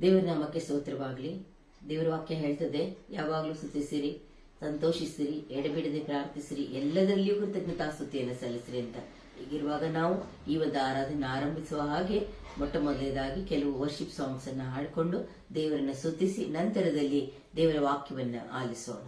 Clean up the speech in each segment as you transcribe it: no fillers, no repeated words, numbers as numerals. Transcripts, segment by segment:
ದೇವರ ನಾಮಕ್ಕೆ ಸ್ತೋತ್ರವಾಗಲಿ. ದೇವರ ವಾಕ್ಯ ಹೇಳ್ತದೆ, ಯಾವಾಗಲೂ ಸ್ತುತಿಸಿರಿ, ಸಂತೋಷಿಸಿರಿ, ಎಡೆಬಿಡದೆ ಪ್ರಾರ್ಥಿಸಿರಿ, ಎಲ್ಲದರಲ್ಲಿಯೂ ಕೃತಜ್ಞತಾಸ್ತುತಿಯನ್ನು ಸಲ್ಲಿಸಿರಿ ಅಂತ. ಹೀಗಿರುವಾಗ ನಾವು ಈ ಒಂದು ಆರಾಧನೆ ಆರಂಭಿಸುವ ಹಾಗೆ ಮೊಟ್ಟ ಮೊದಲನೇದಾಗಿ ಕೆಲವು ವರ್ಷಿಪ್ ಸಾಂಗ್ಸ್ ಅನ್ನು ಹಾಡಿಕೊಂಡು ದೇವರನ್ನ ಸ್ತುತಿಸಿ ನಂತರದಲ್ಲಿ ದೇವರ ವಾಕ್ಯವನ್ನ ಆಲಿಸೋಣ.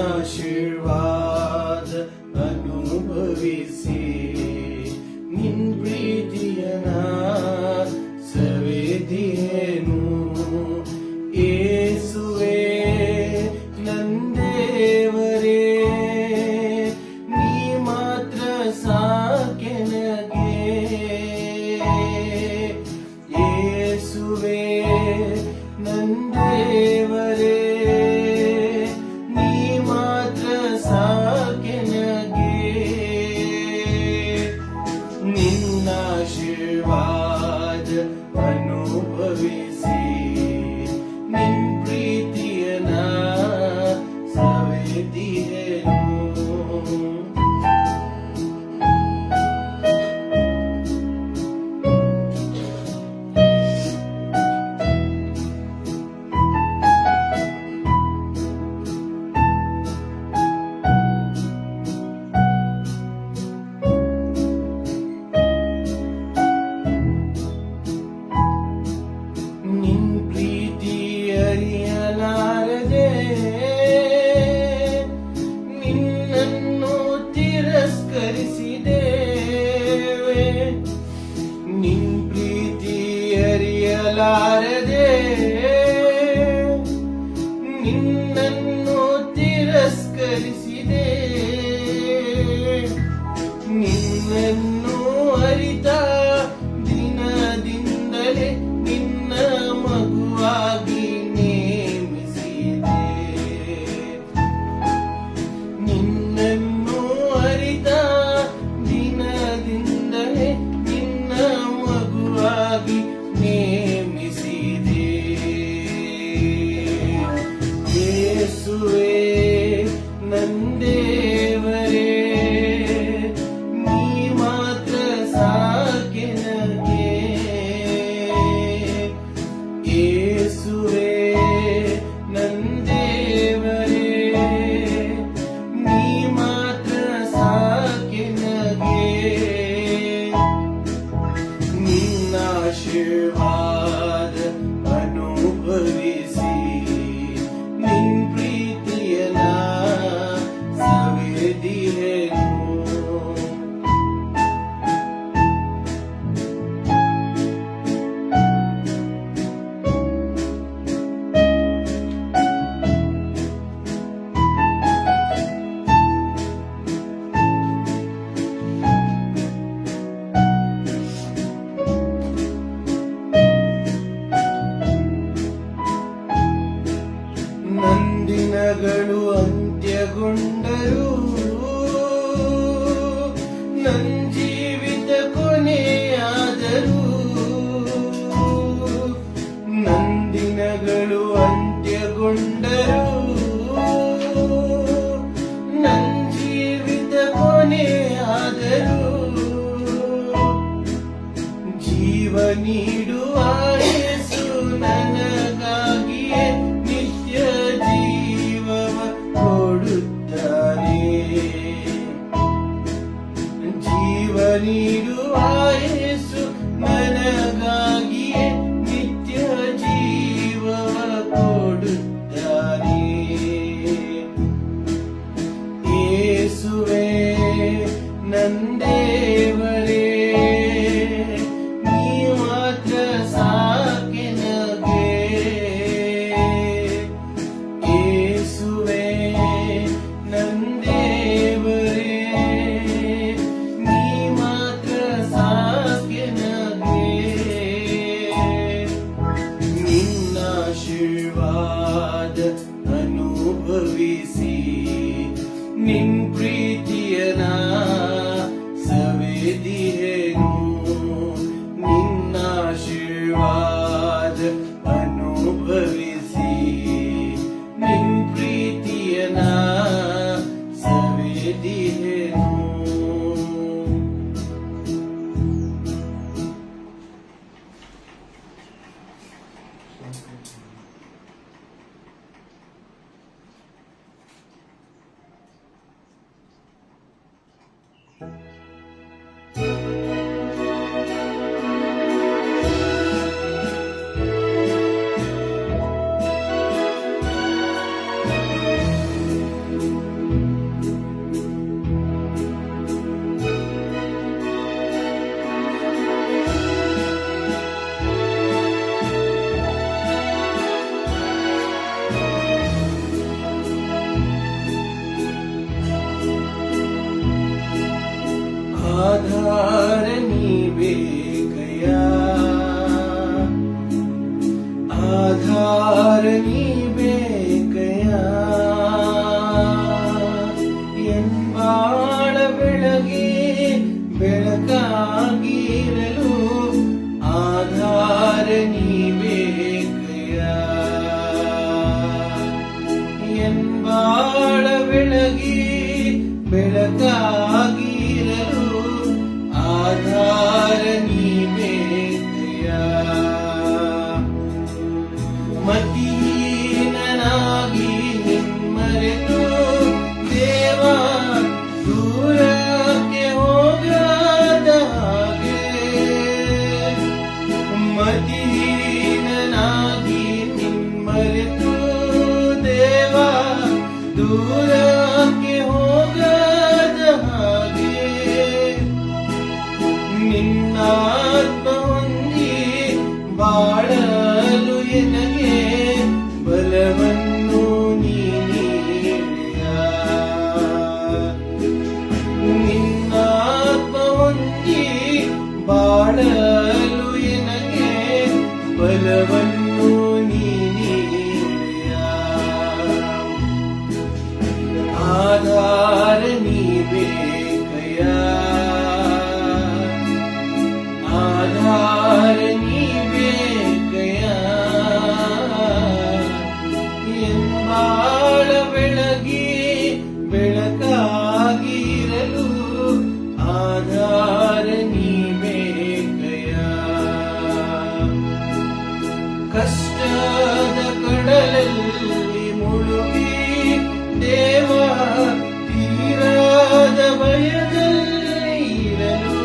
ಆಶೀರ್ವಾದ ಅನುಭವಿಸಿ ನಿನ್ ಪ್ರೀತಿಯನ ಸವಿದೆನು. ಯೇಸುವೇ ನಂದೇವರೇ, ನೀ ಮಾತ್ರ ಸಾಕೆನಗೆ. ಯೇಸುವೇ ನಂದೇವರೇ, ಆಶೀರ್ವಾದ ಅನುಭವಿಸಿ ನಿನ್ ಪ್ರೀತಿಯನ ಸವಿದೆನು. ನಿನ್ ಪ್ರೀತಿ ಅರಿಯಲಾರದೆ ನಿನ್ನನ್ನು ತಿರಸ್ಕರಿಸಿದ್ದೇವೆ. ನಿನ್ ಪ್ರೀತಿ ಅರಿಯಲಾರದೆ ನಿನ್ನನ್ನು ತಿರಸ್ಕರಿಸಿದೆ. ನಿನ್ನನ್ನು ಅರಿತ ದಿನದಿಂದಲೇ ನಿನ್ನ ಮಗುವಾಗಿ ನೇಮಿಸಿದೆ. ನಿನ್ನನ್ನು ಅರಿತ ದಿನದಿಂದಲೇ ನಿನ್ನ ಮಗುವಾಗಿ ನೇಮಿಸಿದೆ. ಯೇಸುವೇ ನಂದೇವರೇ, ನೀ ಮಾತ್ರ ಸಾಕೆನಗೆ. ಯೇಸುವೇ ನಂದೇವರೇ, ನೀ ಮಾತ್ರ ಸಾಕೆನಗೆ. ನಿನ್ನ ಆಶೀರ್ವಾದ ಅನುಭವಿಸಿ ನಿನ್ ಪ್ರೀತಿಯನ ಸವಿದೆನು. ನಂದಿನಗಳು ಅಂತ್ಯಗೊಂಡರು, ನನ್ ಜೀವಿತ ಕೊನೆಯಾದರು. ನಂದಿನಗಳು ಅಂತ್ಯಗೊಂಡರು, ನನ್ ಜೀವಿತ ಕೊನೆಯಾದರು. ಜೀವ ನೀಡುವ ಯೇಸು ನನಗಾಗಿಯೇ ನಿತ್ಯ ಜೀವವ ಕೊಡುತ್ತಾನೆ. ಜೀವ ನೀಡುವ ಯೇಸು ನನಗಾಗಿಯೇ ನಿತ್ಯ ಜೀವವ ಕೊಡುತ್ತಾನೆ. ಯೇಸುವೇ ನಂದೇವರೇ, ಅನುಭವಿಸಿ ನಿನ್ ಪ್ರೀತಿಯನ ಸವೆದಿಹೆನು ನಿನ್ನ ಆಶೀರ್ವಾದ ಅನುಭವಿಸಿ ನಿನ್ ಪ್ರೀತಿಯನ ಸವೆದಿಹೆನು. ಆಧಾರ ನೀಬೇಕಯ್ಯ, ಆಧಾರ ನೀಬೇಕಯ್ಯ, ಎನ್ಬಾಳ ಬೆಳಗಿ ಬೆಳಕಾಗಿರಲು ಆಧಾರ ನೀಬೇಕಯ್ಯ, ಎನ್ಬಾಳ ಬೆಳಗಿ ಬೆಳಕಾಗಿರಲು ಆಧಾರ ನೀಬೇಕಯ್ಯ. ಮತೀನನಾಗಿ ನಿಮ್ಮರೆತು ದೇವ ದೂರಕ್ಕೆ ಹೋಗದ ಹಾಗೆ, ಮತೀನನಾಗಿ ನಿಮ್ಮರೆತು ದೇವ ದೂರಕ್ಕೆ ಹೋಗದ ಹಾಗೆ, ನಿನ್ನಾತ್ಮ ಹೊಂದಿ ಬಾಳಲು ಎನಗೆ ಬಲವನ್ನು ನೀಡಿಯ, ನಿನ್ನಾತ್ಮ ಹೊಂದಿ ಬಾಳಲು ಎನಗೆ ಬಲವನ್ನು ನೀಡಿಯ. ಆಧಾರ ನೀಬೇಕಯ್ಯ, ಆಧಾರ ನೀಬೇಕಯ್ಯ, ಎಂಬಾಳ ಬೆಳಗಿ ಬೆಳಕಾಗಿರಲು ಆಧಾರ ನೀಬೇಕಯ್ಯ. ಕಷ್ಟದ ಕಡಲಲ್ಲಿ ಮುಳುಗಿ ದೇವ ತೀರದ ಭಯದಲ್ಲಿ ಇರಲು,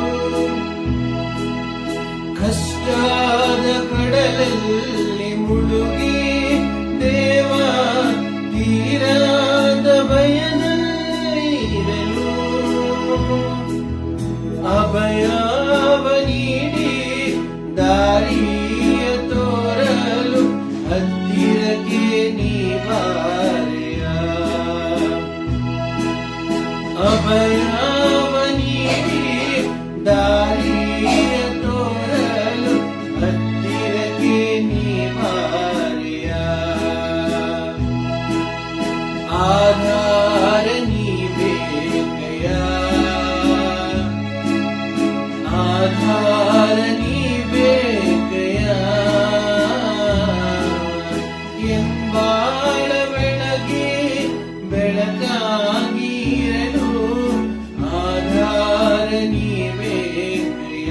ಕಷ್ಟದ ಕಡಲಲ್ಲಿ ಮುಳುಗಿ ದೇವ ತೀರದ ಭಯದಲ್ಲಿ ಇರಲು, ಅಭಯವ ನೀಡಿ ದಾರಿಯ ತೋರಲು ಹತ್ತಿರಕ್ಕೆ ನೀ ಬಾರೆಯ, ಅಭಯವ ನೀಡಿ ದಾರಿಯ ತೋರಲು ಹತ್ತಿರಕ್ಕೆ ನೀ ಬಾರೆಯ. ಆಧಾರ ನೀಬೇಕಯ್ಯ, ಆಧಾರ ನೀಬೇಕಯ್ಯ, ಎಂಬಾಳ ಬೆಳಗಿ ಬೆಳಕಾಗಿರಲು ಆಧಾರ ನೀಬೇಕಯ್ಯ.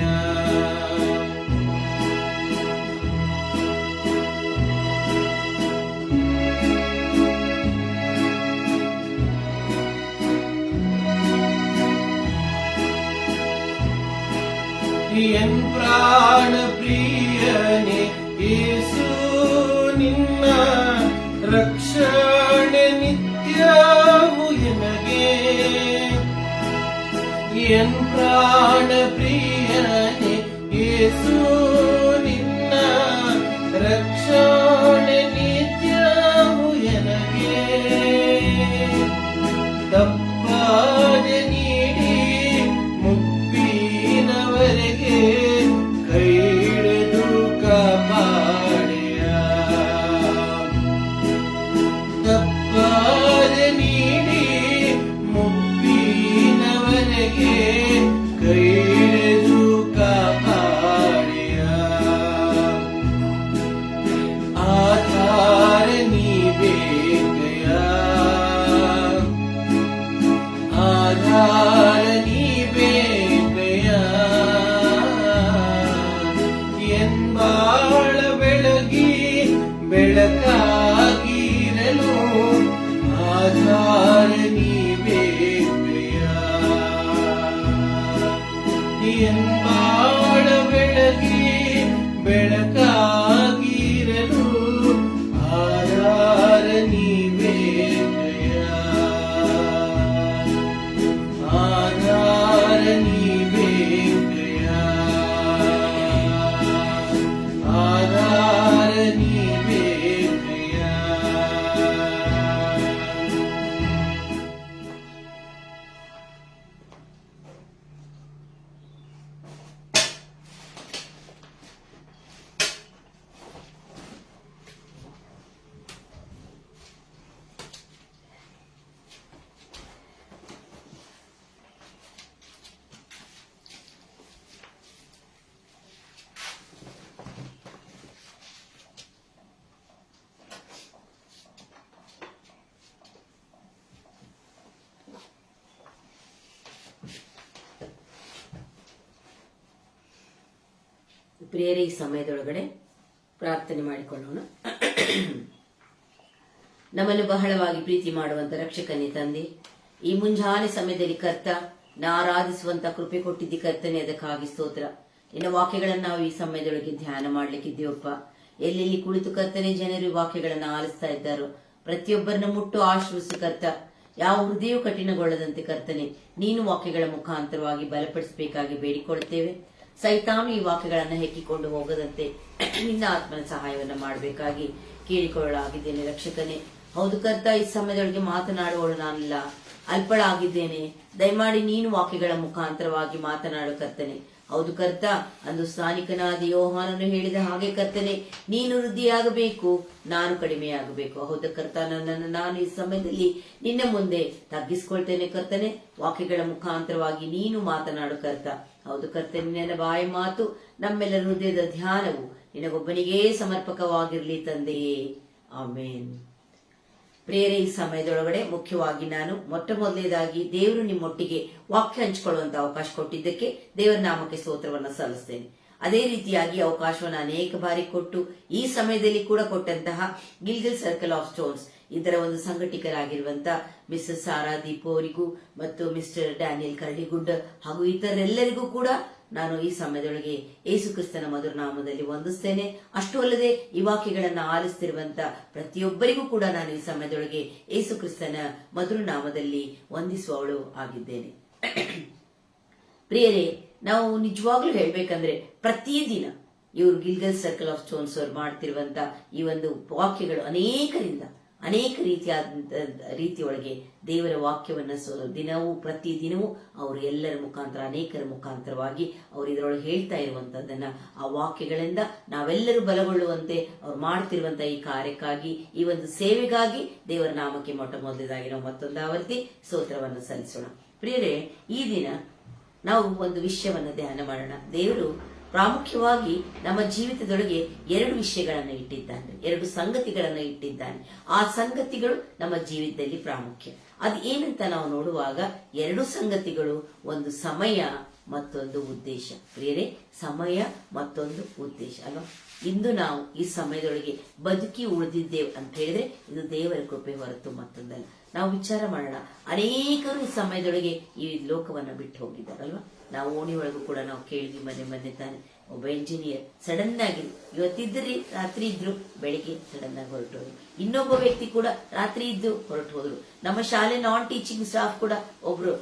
ಎನ್ ಪ್ರಾಣ ಪ್ರಿಯನೇ ಯೇಸು ನಿನ್ನ ರಕ್ಷಣೆ ನಿತ್ಯವೂ ಎನಗೆ, ಎನ್ ಪ್ರಾಣ ಪ್ರಿಯನೇ ಯೇಸು ನಿನ್ನ ರಕ್ಷಣೆ ನಿತ್ಯವೂ ಎನಗೆ, ತಪ್ಪಾದ ನೀಡಿ ಮುಪ್ಪಿನವರೆಗೆ ಕೈ ಹಿಡಿದು ಕಾಪಾಡೆಯ, ತಪ್ಪಾದ ಪ್ರಿಯರೇ, ಈ ಸಮಯದೊಳಗಡೆ ಪ್ರಾರ್ಥನೆ ಮಾಡಿಕೊಳ್ಳೋಣ. ನಮ್ಮನ್ನು ಬಹಳವಾಗಿ ಪ್ರೀತಿ ಮಾಡುವಂತ ರಕ್ಷಕನೇ ತಂದೆ, ಈ ಮುಂಜಾನೆ ಸಮಯದಲ್ಲಿ ಕರ್ತ ಆರಾಧಿಸುವಂತ ಕೃಪೆ ಕೊಟ್ಟಿದ್ದಿ ಕರ್ತನೆ, ಅದಕ್ಕಾಗಿ ಸ್ತೋತ್ರ. ನಿನ್ನ ವಾಕ್ಯಗಳನ್ನು ನಾವು ಈ ಸಮಯದೊಳಗೆ ಧ್ಯಾನ ಮಾಡ್ಲಿಕ್ಕಿದ್ದೀವಪ್ಪ. ಎಲ್ಲೆಲ್ಲಿ ಕುಳಿತು ಕರ್ತನೆ ಜನರು ಈ ವಾಕ್ಯಗಳನ್ನು ಆಲಿಸ್ತಾ ಇದ್ದಾರೋ ಪ್ರತಿಯೊಬ್ಬರನ್ನ ಮುಟ್ಟು ಆಶ್ರಯಿಸು ಕರ್ತ. ಯಾವ ಹೃದಯ ಕಠಿಣಗೊಳ್ಳದಂತೆ ಕರ್ತನೆ ನೀನು ವಾಕ್ಯಗಳ ಮುಖಾಂತರವಾಗಿ ಬಲಪಡಿಸಬೇಕಾಗಿ ಬೇಡಿಕೊಳ್ಳುತ್ತೇವೆ. ಸೈತಾನು ಈ ವಾಕ್ಯಗಳನ್ನು ಹೆಕ್ಕಿಕೊಂಡು ಹೋಗದಂತೆ ನಿನ್ನ ಆತ್ಮನ ಸಹಾಯವನ್ನ ಮಾಡಬೇಕಾಗಿ ಕೇಳಿಕೊಳ್ಳಲಾಗಿದ್ದೇನೆ ರಕ್ಷಕನೇ. ಹೌದು ಕರ್ತ, ಈ ಸಮಯದೊಳಗೆ ಮಾತನಾಡುವಳು ನಾನಿಲ್ಲ, ಅಲ್ಪಳಾಗಿದ್ದೇನೆ. ದಯಮಾಡಿ ನೀನು ವಾಕ್ಯಗಳ ಮುಖಾಂತರವಾಗಿ ಮಾತನಾಡು ಕರ್ತನೆ. ಹೌದು ಕರ್ತ, ಅಂದು ಸ್ಥಾನಿಕನಾದ ಯೋಹಾನನು ಹೇಳಿದ ಹಾಗೆ ಕರ್ತನೆ, ನೀನು ವೃದ್ಧಿಯಾಗಬೇಕು, ನಾನು ಕಡಿಮೆಯಾಗಬೇಕು. ಹೌದು ಕರ್ತ, ನನ್ನನ್ನು ನಾನು ಈ ಸಮಯದಲ್ಲಿ ನಿನ್ನ ಮುಂದೆ ತಗ್ಗಿಸ್ಕೊಳ್ತೇನೆ ಕರ್ತನೆ. ವಾಕ್ಯಗಳ ಮುಖಾಂತರವಾಗಿ ನೀನು ಮಾತನಾಡು ಕರ್ತ. ಹೌದು ಕರ್ತನೆ, ನಿನ್ನ ಬಾಯಿ ಮಾತು ನಮ್ಮೆಲ್ಲರ ಹೃದಯದ ಧ್ಯಾನವು ನಿನಗೊಬ್ಬನಿಗೇ ಸಮರ್ಪಕವಾಗಿರ್ಲಿ ತಂದೆಯೇ, ಆಮೇನ್. ಪ್ರೇರೆ, ಈ ಸಮಯದೊಳಗಡೆ ಮುಖ್ಯವಾಗಿ ನಾನು ಮೊದಲನೇದಾಗಿ ದೇವರು ನಿಮ್ಮೊಟ್ಟಿಗೆ ವಾಕ್ಯ ಹಂಚಿಕೊಳ್ಳುವಂತ ಅವಕಾಶ ಕೊಟ್ಟಿದ್ದಕ್ಕೆ ದೇವರ ನಾಮಕ್ಕೆ ಸ್ತೋತ್ರವನ್ನ ಸಲ್ಲಿಸ್ತೇನೆ. ಅದೇ ರೀತಿಯಾಗಿ ಅವಕಾಶವನ್ನು ಅನೇಕ ಬಾರಿ ಕೊಟ್ಟು ಈ ಸಮಯದಲ್ಲಿ ಕೂಡ ಕೊಟ್ಟಂತಹ ಗಿಲ್ಗಿಲ್ ಸರ್ಕಲ್ ಆಫ್ ಸ್ಟೋನ್ಸ್ ಇದರ ಒಂದು ಸಂಘಟಕರಾಗಿರುವಂತ ಮಿಸ್ಸಸ್ ಸಾರಾ ದೀಪು ಅವರಿಗೂ ಮತ್ತು ಮಿಸ್ಟರ್ ಡ್ಯಾನಿಯಲ್ ಕರಡಿಗುಡ್ ಹಾಗೂ ಇತರೆಲ್ಲರಿಗೂ ಕೂಡ ನಾನು ಈ ಸಮಯದೊಳಗೆ ಯೇಸು ಕ್ರಿಸ್ತನ ಮಧುರ ನಾಮದಲ್ಲಿ ವಂದಿಸ್ತೇನೆ. ಅಷ್ಟೂ ಅಲ್ಲದೆ ಈ ವಾಕ್ಯಗಳನ್ನ ಆಲಿಸ್ತಿರುವಂತ ಪ್ರತಿಯೊಬ್ಬರಿಗೂ ಕೂಡ ನಾನು ಈ ಸಮಯದೊಳಗೆ ಯೇಸು ಕ್ರಿಸ್ತನ ಮಧುರ ನಾಮದಲ್ಲಿ ವಂದಿಸುವವಳು ಆಗಿದ್ದೇನೆ. ಪ್ರಿಯರೇ, ನಾವು ನಿಜವಾಗ್ಲೂ ಹೇಳ್ಬೇಕಂದ್ರೆ ಪ್ರತಿದಿನ ಇವರು ಗಿಲ್ಗಲ್ ಸರ್ಕಲ್ ಆಫ್ ಸ್ಟೋನ್ಸ್ ಅವರು ಮಾಡ್ತಿರುವಂತ ಈ ಒಂದು ವಾಕ್ಯಗಳು ಅನೇಕ ರೀತಿಯೊಳಗೆ ದೇವರ ವಾಕ್ಯವನ್ನ ದಿನವೂ ಪ್ರತಿದಿನವೂ ಅವರು ಎಲ್ಲರ ಮುಖಾಂತರ ಅನೇಕರ ಮುಖಾಂತರವಾಗಿ ಅವರು ಇದರೊಳಗೆ ಹೇಳ್ತಾ ಇರುವಂತದ್ದನ್ನ ಆ ವಾಕ್ಯಗಳಿಂದ ನಾವೆಲ್ಲರೂ ಬಲಗೊಳ್ಳುವಂತೆ ಅವ್ರು ಮಾಡ್ತಿರುವಂತ ಈ ಕಾರ್ಯಕ್ಕಾಗಿ, ಈ ಒಂದು ಸೇವೆಗಾಗಿ ದೇವರ ನಾಮಕ್ಕೆ ಮೊದಲನೇದಾಗಿ ನಾವು ಮತ್ತೊಂದು ಆವರ್ತಿ ಸ್ತೋತ್ರವನ್ನು ಸಲ್ಲಿಸೋಣ. ಪ್ರಿಯರೇ, ಈ ದಿನ ನಾವು ಒಂದು ವಿಷಯವನ್ನ ಧ್ಯಾನ ಮಾಡೋಣ. ದೇವರು ಪ್ರಾಮುಖ್ಯವಾಗಿ ನಮ್ಮ ಜೀವಿತದೊಳಗೆ 2 ವಿಷಯಗಳನ್ನ ಇಟ್ಟಿದ್ದಾನೆ, 2 ಸಂಗತಿಗಳನ್ನ ಇಟ್ಟಿದ್ದಾನೆ. ಆ ಸಂಗತಿಗಳು ನಮ್ಮ ಜೀವಿತದಲ್ಲಿ ಪ್ರಾಮುಖ್ಯ. ಅದು ಏನಂತ ನಾವು ನೋಡುವಾಗ 2 ಸಂಗತಿಗಳು, ಒಂದು ಸಮಯ ಮತ್ತೊಂದು ಉದ್ದೇಶ. ಪ್ರಿಯರೇ, ಸಮಯ ಮತ್ತೊಂದು ಉದ್ದೇಶ ಅಲ್ವಾ? ಇಂದು ನಾವು ಈ ಸಮಯದೊಳಗೆ ಬದುಕಿ ಉಳಿದಿದ್ದೇವೆ ಅಂತ ಹೇಳಿದ್ರೆ ಇದು ದೇವರ ಕೃಪೆ ಹೊರತು ಮತ್ತೊಂದಲ್ಲ. ನಾವು ವಿಚಾರ ಮಾಡೋಣ, ಅನೇಕರು ಈ ಸಮಯದೊಳಗೆ ಈ ಲೋಕವನ್ನ ಬಿಟ್ಟು ಹೋಗಿದ್ದಾರಲ್ವಾ? ನಾವು ಓಣಿಯೊಳಗೂ ಕೂಡ ನಾವು ಕೇಳಿದ್ವಿ ಮೊನ್ನೆ ತಾನೆ, ಒಬ್ಬ ಇಂಜಿನಿಯರ್ ಸಡನ್ ಆಗಿ ಇವತ್ತಿದ್ರಿ ರಾತ್ರಿ ಇದ್ರು, ಬೆಳಿಗ್ಗೆ ಸಡನ್ ಆಗಿ ಹೊರಟು ಹೋದ್ರು. ಇನ್ನೊಬ್ಬ ವ್ಯಕ್ತಿ ಕೂಡ ರಾತ್ರಿ ಇದ್ದು ಹೊರಟು ಹೋದ್ರು. ನಮ್ಮ ಶಾಲೆ ನಾನ್ ಟೀಚಿಂಗ್ ಸ್ಟಾಫ್ ಕೂಡ ಒಬ್ರು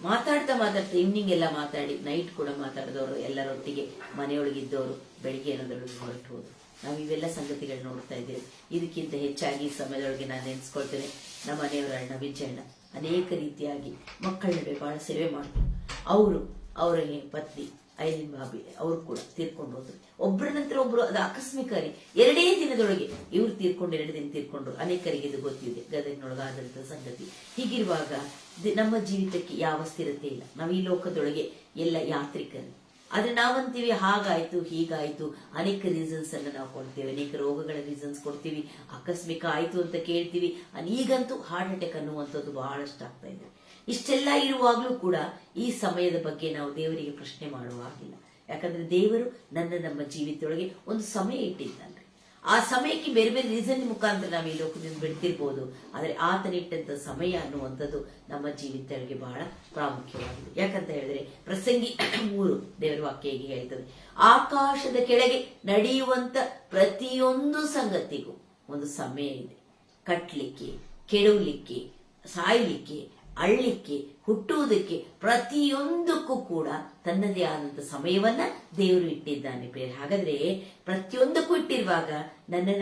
ಮಾತಾಡ್ತಾ ಈವ್ನಿಂಗ್ ಎಲ್ಲ ಮಾತಾಡಿ ನೈಟ್ ಕೂಡ ಮಾತಾಡಿದವರು ಎಲ್ಲರೊಟ್ಟಿಗೆ ಮನೆಯೊಳಗಿದ್ದವರು ಬೆಳಿಗ್ಗೆ ಏನಾದ್ರೊಳಗೆ ಹೊರಟು ಹೋದ್ರು. ನಾವು ಇವೆಲ್ಲ ಸಂಗತಿಗಳು ನೋಡ್ತಾ ಇದ್ದೇವೆ. ಇದಕ್ಕಿಂತ ಹೆಚ್ಚಾಗಿ ಈ ಸಮಯದೊಳಗೆ ನಾನು ನೆನೆಸ್ಕೊಳ್ತೇನೆ, ನಮ್ಮ ಮನೆಯವರ ಅಣ್ಣ ವಿಜಯಣ್ಣ ಅನೇಕ ರೀತಿಯಾಗಿ ಮಕ್ಕಳ ನಡುವೆ ಬಹಳ ಸೇವೆ ಮಾಡ್ತಾರೆ. ಅವರ ಪತ್ನಿ ಐಲಿನ್ ಬಾಬಿ ಅವರು ಕೂಡ ತೀರ್ಕೊಂಡು ಹೋದ್ರು. ಒಬ್ಬರ ನಂತರ ಒಬ್ರು, ಅದು ಆಕಸ್ಮಿಕವಾಗಿ 2 ದಿನದೊಳಗೆ ಇವ್ರು ತೀರ್ಕೊಂಡು 2 ದಿನ ತೀರ್ಕೊಂಡ್ರು. ಅನೇಕರಿಗೆ ಇದು ಗೊತ್ತಿದೆ, ಗದಗಿನೊಳಗಾದಂತ ಸಂಗತಿ. ಹೀಗಿರುವಾಗ ನಮ್ಮ ಜೀವಿತಕ್ಕೆ ಯಾವ ಸ್ಥಿರತೆ ಇಲ್ಲ. ನಾವು ಈ ಲೋಕದೊಳಗೆ ಎಲ್ಲ ಯಾತ್ರಿಕರು. ಆದ್ರೆ ನಾವಂತೀವಿ ಹಾಗಾಯ್ತು ಹೀಗಾಯ್ತು, ಅನೇಕ ರೀಸನ್ಸ್ ಅನ್ನ ನಾವು ಕೊಡ್ತೇವೆ, ಅನೇಕ ರೋಗಗಳ ರೀಸನ್ಸ್ ಕೊಡ್ತೀವಿ, ಆಕಸ್ಮಿಕ ಆಯ್ತು ಅಂತ ಕೇಳ್ತೀವಿ. ಈಗಂತೂ ಹಾರ್ಟ್ ಅಟ್ಯಾಕ್ ಅನ್ನುವಂಥದ್ದು ಬಹಳಷ್ಟು ಆಗ್ತಾ ಇದೆ. ಇಷ್ಟೆಲ್ಲ ಇರುವಾಗ್ಲೂ ಕೂಡ ಈ ಸಮಯದ ಬಗ್ಗೆ ನಾವು ದೇವರಿಗೆ ಪ್ರಶ್ನೆ ಮಾಡುವ ಹಾಗಿಲ್ಲ. ಯಾಕಂದ್ರೆ ದೇವರು ನಮ್ಮ ಜೀವಿತದೊಳಗೆ ಒಂದು ಸಮಯ ಇಟ್ಟಿದ್ದಾನೆ. ಆ ಸಮಯಕ್ಕೆ ಬೇರೆ ಬೇರೆ ರೀಸನ್ ಮುಖಾಂತರ ನಾವು ಈ ಲೋಕದಿಂದ ಬಿಡ್ತಿರ್ಬೋದು, ಆದ್ರೆ ಆತನಿಟ್ಟಂತ ಸಮಯ ಅನ್ನುವಂಥದ್ದು ನಮ್ಮ ಜೀವಿತಗಳಿಗೆ ಬಹಳ ಪ್ರಾಮುಖ್ಯವಾಗಿದೆ. ಯಾಕಂತ ಹೇಳಿದ್ರೆ ಪ್ರಸಂಗಿ 3 ದೇವರ ವಾಕ್ಯ ಹೀಗೆ ಹೇಳ್ತದೆ, ಆಕಾಶದ ಕೆಳಗೆ ನಡೆಯುವಂತ ಪ್ರತಿಯೊಂದು ಸಂಗತಿಗೂ ಒಂದು ಸಮಯ ಇದೆ. ಕಟ್ಲಿಕ್ಕೆ, ಕೆಡವಲಿಕ್ಕೆ, ಸಾಯ್ಲಿಕ್ಕೆ, ಅಳ್ಳಿಕ್ಕೆ, ಹುಟ್ಟುವುದಕ್ಕೆ, ಪ್ರತಿಯೊಂದಕ್ಕೂ ಕೂಡ ತನ್ನದೇ ಆದಂತ ಸಮಯವನ್ನ ದೇವರು ಇಟ್ಟಿದ್ದಾನೆ. ಹಾಗಾದ್ರೆ ಪ್ರತಿಯೊಂದಕ್ಕೂ ಇಟ್ಟಿರುವಾಗ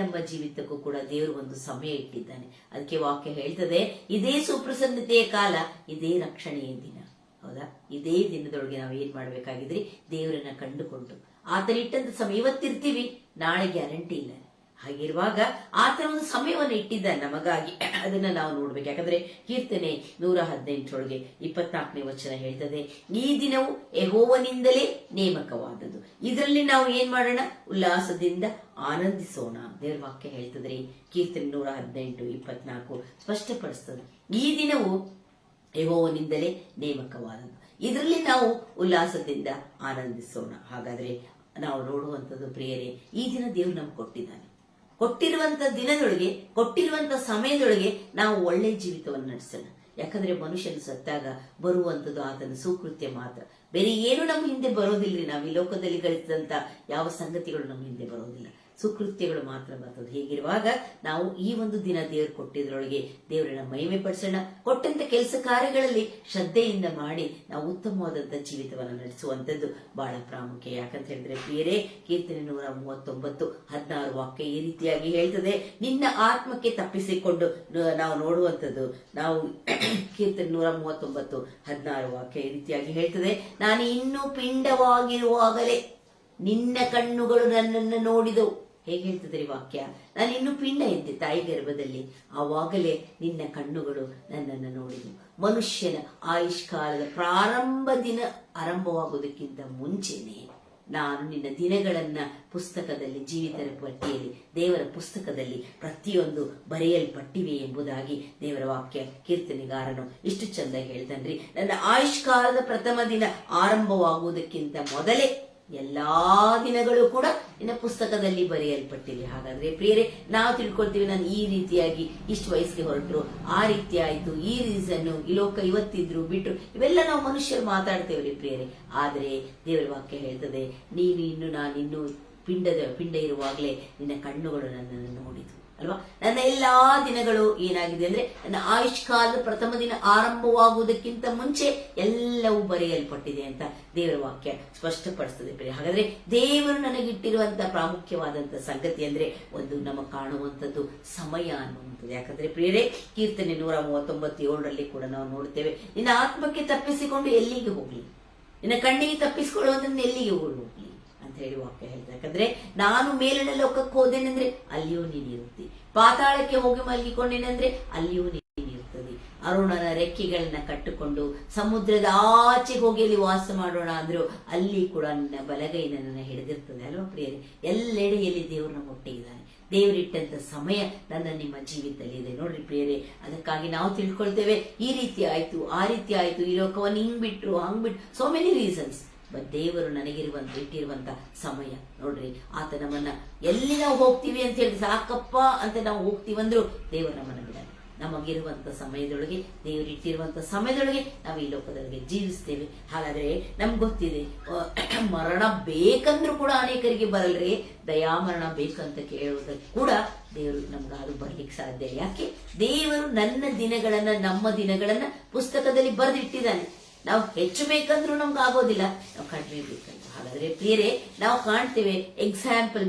ನಮ್ಮ ಜೀವಿತಕ್ಕೂ ಕೂಡ ದೇವರು ಒಂದು ಸಮಯ ಇಟ್ಟಿದ್ದಾನೆ. ಅದಕ್ಕೆ ವಾಕ್ಯ ಹೇಳ್ತದೆ, ಇದೇ ಸುಪ್ರಸನ್ನತೆಯ ಕಾಲ, ಇದೇ ರಕ್ಷಣೆಯ ದಿನ. ಹೌದಾ? ಇದೇ ದಿನದೊಳಗೆ ನಾವು ಏನ್ ಮಾಡ್ಬೇಕಾಗಿದ್ರಿ, ದೇವರನ್ನ ಕಂಡುಕೊಂಡು ಆತನಿಟ್ಟಂತ ಸಮಯ ಇವತ್ತಿರ್ತೀವಿ, ನಾಳೆ ಗ್ಯಾರಂಟಿ ಇಲ್ಲ. ಹಾಗಿರುವಾಗ ಆತನ ಒಂದು ಸಮಯವನ್ನು ಇಟ್ಟಿದ್ದಾನೆ ನಮಗಾಗಿ. ಅದನ್ನ ನಾವು ನೋಡ್ಬೇಕು. ಯಾಕಂದ್ರೆ ಕೀರ್ತನೆ 118 24ನೇ ವಚನ ಹೇಳ್ತದೆ, ಈ ದಿನವು ಯೆಹೋವನಿಂದಲೇ ನೇಮಕವಾದದ್ದು, ಇದರಲ್ಲಿ ನಾವು ಏನ್ ಮಾಡೋಣ, ಉಲ್ಲಾಸದಿಂದ ಆನಂದಿಸೋಣ. ದೇವರ ವಾಕ್ಯ ಹೇಳ್ತದ್ರಿ. ಕೀರ್ತನೆ 118:24 ಸ್ಪಷ್ಟಪಡಿಸ್ತದೆ, ಈ ದಿನವು ಯೆಹೋವನಿಂದಲೇ ನೇಮಕವಾದದ್ದು, ಇದರಲ್ಲಿ ನಾವು ಉಲ್ಲಾಸದಿಂದ ಆನಂದಿಸೋಣ. ಹಾಗಾದ್ರೆ ನಾವು ನೋಡುವಂಥದ್ದು ಪ್ರಿಯರೇ, ಈ ದಿನ ದೇವ್ರು ನಮ್ಗೆ ಕೊಟ್ಟಿದ್ದಾನೆ. ಕೊಟ್ಟಿರುವಂತ ದಿನದೊಳಗೆ, ಕೊಟ್ಟಿರುವಂತ ಸಮಯದೊಳಗೆ ನಾವು ಒಳ್ಳೆ ಜೀವಿತವನ್ನು ನಡೆಸೋಣ. ಯಾಕಂದ್ರೆ ಮನುಷ್ಯನು ಸತ್ತಾಗ ಬರುವಂಥದ್ದು ಆತನ ಸುಕೃತ್ಯ ಮಾತ್ರ. ಬೇರೆ ಏನು ನಮ್ಮ ಹಿಂದೆ ಬರೋದಿಲ್ರಿ. ನಾವು ಈ ಲೋಕದಲ್ಲಿ ಗಳಿಸಿದಂತ ಯಾವ ಸಂಗತಿಗಳು ನಮ್ಮ ಹಿಂದೆ ಬರೋದಿಲ್ಲ, ಸುಕೃತ್ಯಗಳು ಮಾತ್ರ ಬರ್ತದೆ. ಹೀಗಿರುವಾಗ ನಾವು ಈ ಒಂದು ದಿನ ದೇವರು ಕೊಟ್ಟಿದ್ರೊಳಗೆ ದೇವರನ್ನ ಮಹಿಮೆ ಪಡಿಸೋಣ. ಕೊಟ್ಟಂತ ಕೆಲಸ ಕಾರ್ಯಗಳಲ್ಲಿ ಶ್ರದ್ಧೆಯಿಂದ ಮಾಡಿ ನಾವು ಉತ್ತಮವಾದಂತ ಜೀವಿತವನ್ನು ನಡೆಸುವಂತದ್ದು ಬಹಳ ಪ್ರಾಮುಖ್ಯ. ಯಾಕಂತ ಹೇಳಿದ್ರೆ ಪ್ರಿಯರೇ, ಕೀರ್ತನೆ 139:16 ವಾಕ್ಯ ಈ ರೀತಿಯಾಗಿ ಹೇಳ್ತದೆ, ನಿನ್ನ ಆತ್ಮಕ್ಕೆ ತಪ್ಪಿಸಿಕೊಂಡು ನಾವು ನೋಡುವಂಥದ್ದು. ನಾವು ಕೀರ್ತನೆ 139:16 ವಾಕ್ಯ ಈ ರೀತಿಯಾಗಿ ಹೇಳ್ತದೆ, ನಾನು ಇನ್ನೂ ಪಿಂಡವಾಗಿರುವಾಗಲೇ ನಿನ್ನ ಕಣ್ಣುಗಳು ನನ್ನನ್ನು ನೋಡಿದವು. ಹೇಗೆ ಹೇಳ್ತದೆ ಈ ವಾಕ್ಯ? ನಾನು ಇನ್ನು ಪಿಂಡ ಇದ್ದೆ ತಾಯಿ ಗರ್ಭದಲ್ಲಿ, ಆವಾಗಲೇ ನಿನ್ನ ಕಣ್ಣುಗಳು ನನ್ನನ್ನು ನೋಡಿದವು. ಮನುಷ್ಯನ ಆಯುಷ್ಕಾಲದ ಪ್ರಾರಂಭ ದಿನ ಆರಂಭವಾಗುವುದಕ್ಕಿಂತ ಮುಂಚೆನೆ ನಾನು ನಿನ್ನ ದಿನಗಳನ್ನ ಪುಸ್ತಕದಲ್ಲಿ, ಜೀವಿತರ ಪಟ್ಟಿಯಲ್ಲಿ, ದೇವರ ಪುಸ್ತಕದಲ್ಲಿ ಪ್ರತಿಯೊಂದು ಬರೆಯಲ್ಪಟ್ಟಿವೆ ಎಂಬುದಾಗಿ ದೇವರ ವಾಕ್ಯ ಕೀರ್ತನೆಗಾರನು ಇಷ್ಟು ಚಂದ ಹೇಳ್ತಾನ್ರಿ. ನನ್ನ ಆಯುಷ್ಕಾಲದ ಪ್ರಥಮ ದಿನ ಆರಂಭವಾಗುವುದಕ್ಕಿಂತ ಮೊದಲೇ ಎಲ್ಲಾ ದಿನಗಳು ಕೂಡ ನಿನ್ನ ಪುಸ್ತಕದಲ್ಲಿ ಬರೆಯಲ್ಪಟ್ಟಿವೆ. ಹಾಗಾದ್ರೆ ಪ್ರಿಯರೇ, ನಾವು ತಿಳ್ಕೊಳ್ತೀವಿ, ನಾನು ಈ ರೀತಿಯಾಗಿ ಇಷ್ಟು ವಯಸ್ಸಿಗೆ ಹೊರಟರು, ಆ ರೀತಿ ಆಯ್ತು, ಈ ರೀಸನ್, ಈ ಲೋಕ ಇವತ್ತಿದ್ರು ಬಿಟ್ರು, ಇವೆಲ್ಲ ನಾವು ಮನುಷ್ಯರು ಮಾತಾಡ್ತೇವ್ರಿ ಪ್ರಿಯರೇ. ಆದ್ರೆ ದೇವರ ವಾಕ್ಯ ಹೇಳ್ತದೆ, ನಾನಿನ್ನು ಪಿಂಡ ಇರುವಾಗಲೇ ನಿನ್ನ ಕಣ್ಣುಗಳು ನನ್ನನ್ನು ನೋಡಿತು ಅಲ್ವಾ. ನನ್ನ ಎಲ್ಲಾ ದಿನಗಳು ಏನಾಗಿದೆ ಅಂದ್ರೆ, ನನ್ನ ಆಯುಷ್ಕಾಲದ ಪ್ರಥಮ ದಿನ ಆರಂಭವಾಗುವುದಕ್ಕಿಂತ ಮುಂಚೆ ಎಲ್ಲವೂ ಬರೆಯಲ್ಪಟ್ಟಿದೆ ಅಂತ ದೇವರ ವಾಕ್ಯ ಸ್ಪಷ್ಟಪಡಿಸ್ತದೆ. ಹಾಗಾದ್ರೆ ದೇವರು ನನಗಿಟ್ಟಿರುವಂತಹ ಪ್ರಾಮುಖ್ಯವಾದಂತಹ ಸಂಗತಿ ಅಂದ್ರೆ ಒಂದು ನಮಗೆ ಕಾಣುವಂಥದ್ದು ಸಮಯ ಅನ್ನುವಂಥದ್ದು. ಯಾಕಂದ್ರೆ ಪ್ರಿಯರೇ, ಕೀರ್ತನೆ 139:7 ಕೂಡ ನಾವು ನೋಡ್ತೇವೆ, ನಿನ್ನ ಆತ್ಮಕ್ಕೆ ತಪ್ಪಿಸಿಕೊಂಡು ಎಲ್ಲಿಗೆ ಹೋಗ್ಲಿ, ನಿನ್ನ ಕಣ್ಣಿಗೆ ತಪ್ಪಿಸಿಕೊಳ್ಳುವಂತ ಎಲ್ಲಿಗೆ ಹೋಗ್ಲಿ ಅಂತ ಹೇಳಿ ವಾಕ್ಯ ಹೇಳ್ತಾರೆ. ಯಾಕಂದ್ರೆ ನಾನು ಮೇಲಿನ ಲೋಕಕ್ಕೆ ಹೋದೇನೆಂದ್ರೆ ಅಲ್ಲಿಯೂ ನೀನಿರುತ್ತಿ, ಪಾತಾಳಕ್ಕೆ ಹೋಗಿ ಮಲಗಿಕೊಂಡೇನೆಂದ್ರೆ ಅಲ್ಲಿಯೂ ನೀನಿರುತ್ತದೆ. ಅರುಣನ ರೆಕ್ಕೆಗಳನ್ನ ಕಟ್ಟಿಕೊಂಡು ಸಮುದ್ರದ ಆಚೆ ಹೋಗಿ ಅಲ್ಲಿ ವಾಸ ಮಾಡೋಣ ಅಂದ್ರು ಅಲ್ಲಿ ಕೂಡ ನನ್ನ ಬಲಗೈ ನನ್ನನ್ನು ಹಿಡಿದಿರ್ತದೆ ಅಲ್ವಾ ಪ್ರಿಯರೇ. ಎಲ್ಲೆಡೆಯಲ್ಲಿ ದೇವರು ನಮ್ಮ ಒಟ್ಟಿಗಿದ್ದಾನೆ. ದೇವರಿಟ್ಟಂತ ಸಮಯ ನಿಮ್ಮ ಜೀವಿತದಲ್ಲಿ ಇದೆ ನೋಡ್ರಿ ಪ್ರಿಯರೇ. ಅದಕ್ಕಾಗಿ ನಾವು ತಿಳ್ಕೊಳ್ತೇವೆ, ಈ ರೀತಿ ಆಯ್ತು, ಆ ರೀತಿ ಆಯ್ತು, ಈ ಲೋಕವನ್ನು ಹಿಂಗ್ ಬಿಟ್ರು, ಸೋ ಮೆನಿ ರೀಸನ್ಸ್. ಬಟ್ ದೇವರು ಇಟ್ಟಿರುವಂತ ಸಮಯ ನೋಡ್ರಿ, ಆತ ನಮ್ಮನ್ನ ಎಲ್ಲಿ ನಾವು ಹೋಗ್ತೀವಿ ಅಂತ ಹೇಳಿ ಸಾಕಪ್ಪ ಅಂತ ನಾವು ಹೋಗ್ತೀವಂದ್ರು ದೇವರು ನಮ್ಮನ್ನ ಬಿಡಲ್ಲ. ನಮಗಿರುವಂತ ಸಮಯದೊಳಗೆ, ದೇವರು ಇಟ್ಟಿರುವಂತ ಸಮಯದೊಳಗೆ ನಾವು ಈ ಲೋಕದೊಳಗೆ ಜೀವಿಸ್ತೇವೆ. ಹಾಗಾದ್ರೆ ನಮ್ಗೆ ಗೊತ್ತಿದೆ, ಮರಣ ಬೇಕಂದ್ರೂ ಕೂಡ ಅನೇಕರಿಗೆ ಬರಲ್ರಿ. ದಯಾಮರಣ ಬೇಕಂತ ಕೇಳುವುದಕ್ಕೆ ಕೂಡ ದೇವರು ನಮ್ಗೆ ಅದು ಬರ್ಲಿಕ್ಕೆ ಸಾಧ್ಯ. ಯಾಕೆ? ದೇವರು ನಮ್ಮ ದಿನಗಳನ್ನ ಪುಸ್ತಕದಲ್ಲಿ ಬರೆದಿಟ್ಟಿದ್ದಾನೆ. ನಾವು ಹೆಚ್ಚು ಬೇಕಂದ್ರೂ ನಮ್ಗೆ ಆಗೋದಿಲ್ಲ, ನಾವು ಕಡಿಮೆ ಬೇಕಂತ. ಹಾಗಾದ್ರೆ ಪ್ರಿಯರೇ, ನಾವು ಕಾಣ್ತೇವೆ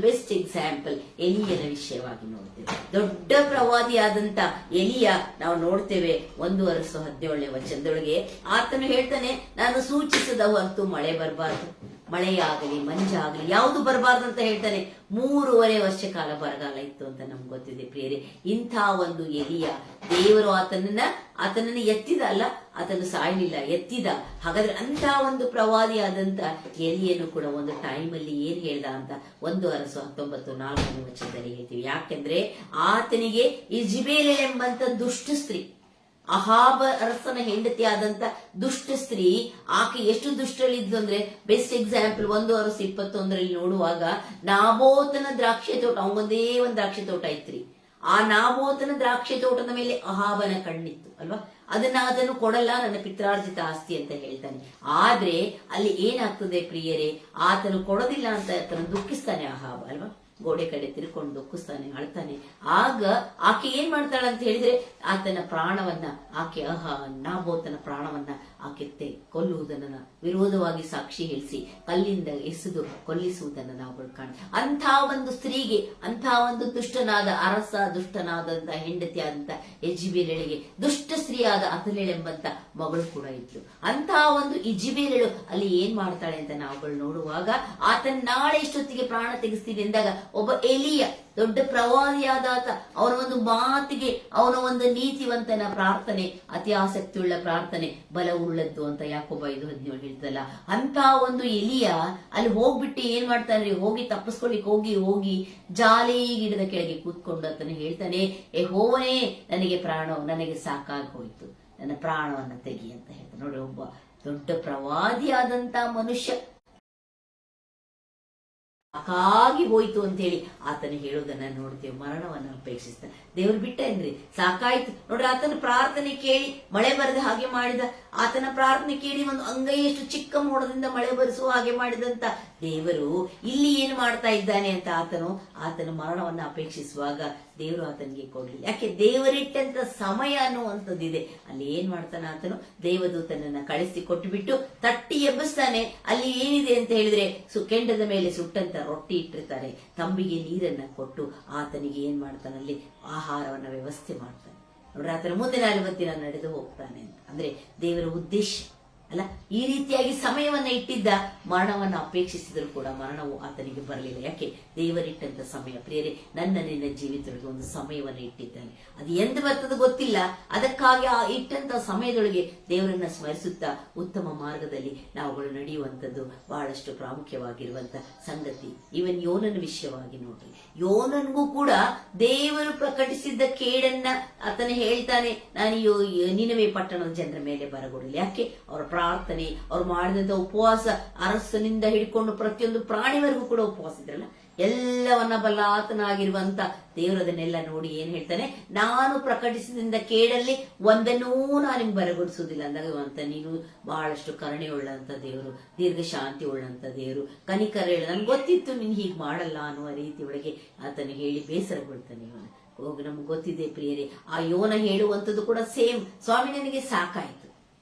ಬೆಸ್ಟ್ ಎಕ್ಸಾಂಪಲ್ ಎಲಿಯನ ವಿಷಯವಾಗಿ ನೋಡ್ತೇವೆ. ದೊಡ್ಡ ಪ್ರವಾದಿಯಾದಂತ ಎಲಿಯ ನಾವು ನೋಡ್ತೇವೆ 1:17 ಆತನು ಹೇಳ್ತಾನೆ, ನಾನು ಸೂಚಿಸದ ಹೊರತು ಮಳೆ ಬರಬಾರ್ದು, ಮಳೆಯಾಗಲಿ ಮಂಜಾಗಲಿ ಯಾವುದು ಬರಬಾರ್ದು ಅಂತ ಹೇಳ್ತಾನೆ. 3.5 ವರ್ಷ ಕಾಲ ಬರಗಾಲ ಇತ್ತು ಅಂತ ನಮ್ಗೆ ಗೊತ್ತಿದೆ ಪ್ರಿಯರೇ. ಇಂಥ ಒಂದು ಎಲಿಯ ದೇವರು ಆತನನ್ನ ಎತ್ತಿದ ಅಲ್ಲ, ಆತನು ಸಾಯಲಿಲ್ಲ, ಎತ್ತಿದ. ಹಾಗಾದ್ರೆ ಅಂತ ಒಂದು ಪ್ರವಾದಿಯಾದಂತ ಎಲಿಯನ್ನು ಕೂಡ ಒಂದು ಟೈಮ್ ಅಲ್ಲಿ ಏನ್ ಹೇಳ್ದ ಅಂತ 1:19 ಹೇಳ್ತೀವಿ. ಯಾಕೆಂದ್ರೆ ಆತನಿಗೆ ಇಜಬೇಲ್ ಎಂಬಂತ ದುಷ್ಟ ಸ್ತ್ರೀ, ಅಹಾಬ ಅರಸನ ಹೆಂಡತಿ ಆದಂತ ದುಷ್ಟ ಸ್ತ್ರೀ, ಆಕೆ ಎಷ್ಟು ದುಷ್ಟಳಿದ್ದು ಅಂದ್ರೆ ಬೆಸ್ಟ್ ಎಕ್ಸಾಂಪಲ್ 1:21 ನೋಡುವಾಗ, ನಾಬೋತನ ದ್ರಾಕ್ಷಿ ತೋಟ, ಅವನೊಂದೇ ಒಂದು ದ್ರಾಕ್ಷಿ ತೋಟ ಐತ್ರಿ. ಆ ನಾಬೋತನ ದ್ರಾಕ್ಷಿ ತೋಟದ ಮೇಲೆ ಅಹಾಬನ ಕಣ್ಣಿತ್ತು ಅಲ್ವಾ. ಅದನ್ನು ಕೊಡಲ್ಲ, ನನ್ನ ಪಿತ್ರಾರ್ಜಿತ ಆಸ್ತಿ ಅಂತ ಹೇಳ್ತಾನೆ. ಆದ್ರೆ ಅಲ್ಲಿ ಏನಾಗ್ತದೆ ಪ್ರಿಯರೇ, ಆತನು ಕೊಡೋದಿಲ್ಲ ಅಂತ ಆತನು ದುಃಖಿಸ್ತಾನೆ ಅಹಾಬ ಅಲ್ವಾ. ಗೋಡೆ ಕಡೆ ತಿರ್ಕೊಂಡು ದುಃಖಿಸ್ತಾನೆ, ಅಳ್ತಾನೆ. ಆಗ ಆಕೆ ಏನ್ ಮಾಡ್ತಾಳ ಅಂತ ಹೇಳಿದ್ರೆ, ಆತನ ಪ್ರಾಣವನ್ನ, ನಾಬೋತನ ಪ್ರಾಣವನ್ನ ಆಕೆ ಕೊಲ್ಲುವುದನ್ನ, ವಿರೋಧವಾಗಿ ಸಾಕ್ಷಿ ಹೇಳಿಸಿ ಕಲ್ಲಿಂದ ಎಸೆದು ಕೊಲ್ಲಿಸುವುದನ್ನ ನಾವು ಕಾಣ್ತೀವಿ. ಅಂಥ ಒಂದು ಸ್ತ್ರೀಗೆ, ಅಂಥ ಒಂದು ದುಷ್ಟನಾದ ಅರಸ, ದುಷ್ಟನಾದಂತ ಹೆಂಡತಿ ಆದಂತ ಇಜಬೇಲಳಿಗೆ ದುಷ್ಟ ಸ್ತ್ರೀಯಾದ ಅತಲೇಳೆಂಬಂತ ಮಗಳು ಕೂಡ ಇದ್ಲು. ಅಂತ ಒಂದು ಇಜಬೇಲಳು ಅಲ್ಲಿ ಏನ್ ಮಾಡ್ತಾಳೆ ಅಂತ ನಾವುಗಳು ನೋಡುವಾಗ, ಆತನ ನಾಳೆ ಇಷ್ಟೊತ್ತಿಗೆ ಪ್ರಾಣ ತೆಗೆಸ್ತೀನಿ ಎಂದಾಗ ಒಬ್ಬ ಎಲಿಯ ದೊಡ್ಡ ಪ್ರವಾದಿಯಾದಾತ, ಅವನ ಒಂದು ಮಾತಿಗೆ, ಅವನ ಒಂದು ನೀತಿವಂತನ ಪ್ರಾರ್ಥನೆ, ಅತಿ ಆಸಕ್ತಿಯುಳ್ಳ ಪ್ರಾರ್ಥನೆ ಬಲವುಳ್ಳದ್ದು ಅಂತ ಯಾಕೋಬ 5:17 ಹೇಳ್ತಲ್ಲ. ಅಂತ ಒಂದು ಎಲಿಯ ಅಲ್ಲಿ ಹೋಗ್ಬಿಟ್ಟು ಏನ್ ಮಾಡ್ತಾನೆ, ಹೋಗಿ ತಪ್ಪಿಸ್ಕೊಳಿಕ್ ಹೋಗಿ ಜಾಲಿ ಗಿಡದ ಕೆಳಗೆ ಕೂತ್ಕೊಂಡು ಆತನ ಹೇಳ್ತಾನೆ, ಯೆಹೋವನೇ ನನಗೆ ಸಾಕಾಗಿ ಹೋಯ್ತು, ನನ್ನ ಪ್ರಾಣವನ್ನ ತೆಗಿ ಅಂತ ಹೇಳ್ತಾನೆ. ನೋಡಿ, ಒಬ್ಬ ದೊಡ್ಡ ಪ್ರವಾದಿಯಾದಂತ ಮನುಷ್ಯ ಸಾಕಾಗಿ ಹೋಯ್ತು ಅಂತ ಹೇಳಿ ಆತನ ಹೇಳೋದನ್ನ ನೋಡ್ತೇವೆ. ಮರಣವನ್ನ ಅಪೇಕ್ಷಿಸ್ತಾನೆ. ದೇವರು ಬಿಟ್ಟ ಏನ್ರಿ, ಸಾಕಾಯ್ತು ನೋಡ್ರಿ. ಆತನ ಪ್ರಾರ್ಥನೆ ಕೇಳಿ ಮಳೆ ಬರದೆ ಹಾಗೆ ಮಾಡಿದ. ಆತನ ಪ್ರಾರ್ಥನೆ ಕೇಳಿ ಒಂದು ಅಂಗೈಯಷ್ಟು ಚಿಕ್ಕ ಮೋಡದಿಂದ ಮಳೆ ಬರಿಸುವ ಹಾಗೆ ಮಾಡಿದಂತ ದೇವರು ಇಲ್ಲಿ ಏನ್ ಮಾಡ್ತಾ ಇದ್ದಾನೆ ಅಂತ ಆತನ ಮರಣವನ್ನ ಅಪೇಕ್ಷಿಸುವಾಗ ದೇವರು ಆತನಿಗೆ ಕೊಡ್ಲಿಲ್ಲ. ಯಾಕೆ? ದೇವರಿಟ್ಟಂತ ಸಮಯ ಅನ್ನುವಂಥದ್ದಿದೆ. ಅಲ್ಲಿ ಏನ್ ಮಾಡ್ತಾನೆ ಆತನು? ದೇವದೂತನನ್ನ ಕಳಿಸಿ ಕೊಟ್ಟುಬಿಟ್ಟು ತಟ್ಟಿ ಎಬ್ಬಿಸ್ತಾನೆ. ಅಲ್ಲಿ ಏನಿದೆ ಅಂತ ಹೇಳಿದ್ರೆ ಕೆಂಡದ ಮೇಲೆ ಸುಟ್ಟಂತ ರೊಟ್ಟಿ ಇಟ್ಟಿರ್ತಾರೆ, ತಂಬಿಗೆ ನೀರನ್ನ ಕೊಟ್ಟು ಆತನಿಗೆ ಏನ್ ಮಾಡ್ತಾನೆ? ಅಲ್ಲಿ ಆಹಾರವನ್ನ ವ್ಯವಸ್ಥೆ ಮಾಡ್ತಾನೆ. ನೋಡ್ರಿ, ಆತನ ಮುಂದೆ 40 ದಿನ ನಡೆದು ಹೋಗ್ತಾನೆ ಅಂತ ಅಂದ್ರೆ ದೇವರ ಉದ್ದೇಶ ಅಲ್ಲ. ಈ ರೀತಿಯಾಗಿ ಸಮಯವನ್ನ ಇಟ್ಟಿದ್ದ. ಮರಣವನ್ನ ಅಪೇಕ್ಷಿಸಿದ್ರು ಕೂಡ ಮರಣವು ಆತನಿಗೆ ಬರಲಿಲ್ಲ. ಯಾಕೆ? ದೇವರಿಟ್ಟಂತ ಸಮಯ. ಪ್ರಿಯರೇ, ನಿನ್ನ ಜೀವಿತದೊಳಗೆ ಒಂದು ಸಮಯವನ್ನ ಇಟ್ಟಿದ್ದಾನೆ. ಅದು ಎಂದು ಬರ್ತದ ಗೊತ್ತಿಲ್ಲ. ಅದಕ್ಕಾಗಿ ಆ ಇಟ್ಟಂತ ಸಮಯದೊಳಗೆ ದೇವರನ್ನ ಸ್ಮರಿಸುತ್ತಾ ಉತ್ತಮ ಮಾರ್ಗದಲ್ಲಿ ನಾವುಗಳು ನಡೆಯುವಂಥದ್ದು ಬಹಳಷ್ಟು ಪ್ರಾಮುಖ್ಯವಾಗಿರುವಂತ ಸಂಗತಿ. ಇವನ್ ಯೋನನ ವಿಷಯವಾಗಿ ನೋಡ್ರಿ, ಯೋನನ್ಗೂ ಕೂಡ ದೇವರು ಪ್ರಕಟಿಸಿದ್ದ ಕೇಡನ್ನ ಆತನ ಹೇಳ್ತಾನೆ, ನಾನು ನಿನವೆ ಪಟ್ಟಣದ ಜನರ ಮೇಲೆ ಬರಗೊಡಲಿ. ಯಾಕೆ? ಅವರ ಪ್ರಾರ್ಥನೆ, ಅವ್ರು ಮಾಡಿದಂತ ಉಪವಾಸ, ಅರಸನಿಂದ ಹಿಡ್ಕೊಂಡು ಪ್ರತಿಯೊಂದು ಪ್ರಾಣಿವರೆಗೂ ಕೂಡ ಉಪವಾಸ ಇದ್ರಲ್ಲ, ಎಲ್ಲವನ್ನ ಬಲ್ಲಾತನಾಗಿರುವಂತ ದೇವರು ಅದನ್ನೆಲ್ಲ ನೋಡಿ ಏನ್ ಹೇಳ್ತಾನೆ? ನಾನು ಪ್ರಕಟಿಸಿದ ಕೇಡಲ್ಲಿ ಒಂದನ್ನೂ ನಾನು ನಿಮ್ಗೆ ಬರಗೊಡಿಸುವುದಿಲ್ಲ ಅಂದಾಗ ನೀನು ಬಹಳಷ್ಟು ಕರುಣೆ ಉಳ್ಳಂತ ದೇವರು, ದೀರ್ಘ ಶಾಂತಿ ಉಳ್ಳಂತ ದೇವರು, ಕನಿಕರ ಹೇಳ, ನನ್ಗೆ ಗೊತ್ತಿತ್ತು ನೀನ್ ಹೀಗ್ ಮಾಡಲ್ಲ ಅನ್ನುವ ರೀತಿ ಒಳಗೆ ಆತನು ಹೇಳಿ ಬೇಸರಗೊಳ್ತಾನೆ. ಇವನು ಹೋಗಿ ನಮ್ಗೆ ಗೊತ್ತಿದೆ ಪ್ರಿಯರೇ, ಆ ಯೋನ ಹೇಳುವಂಥದ್ದು ಕೂಡ ಸೇಮ್, ಸ್ವಾಮಿ ನನಗೆ ಸಾಕಾಯ್ತು,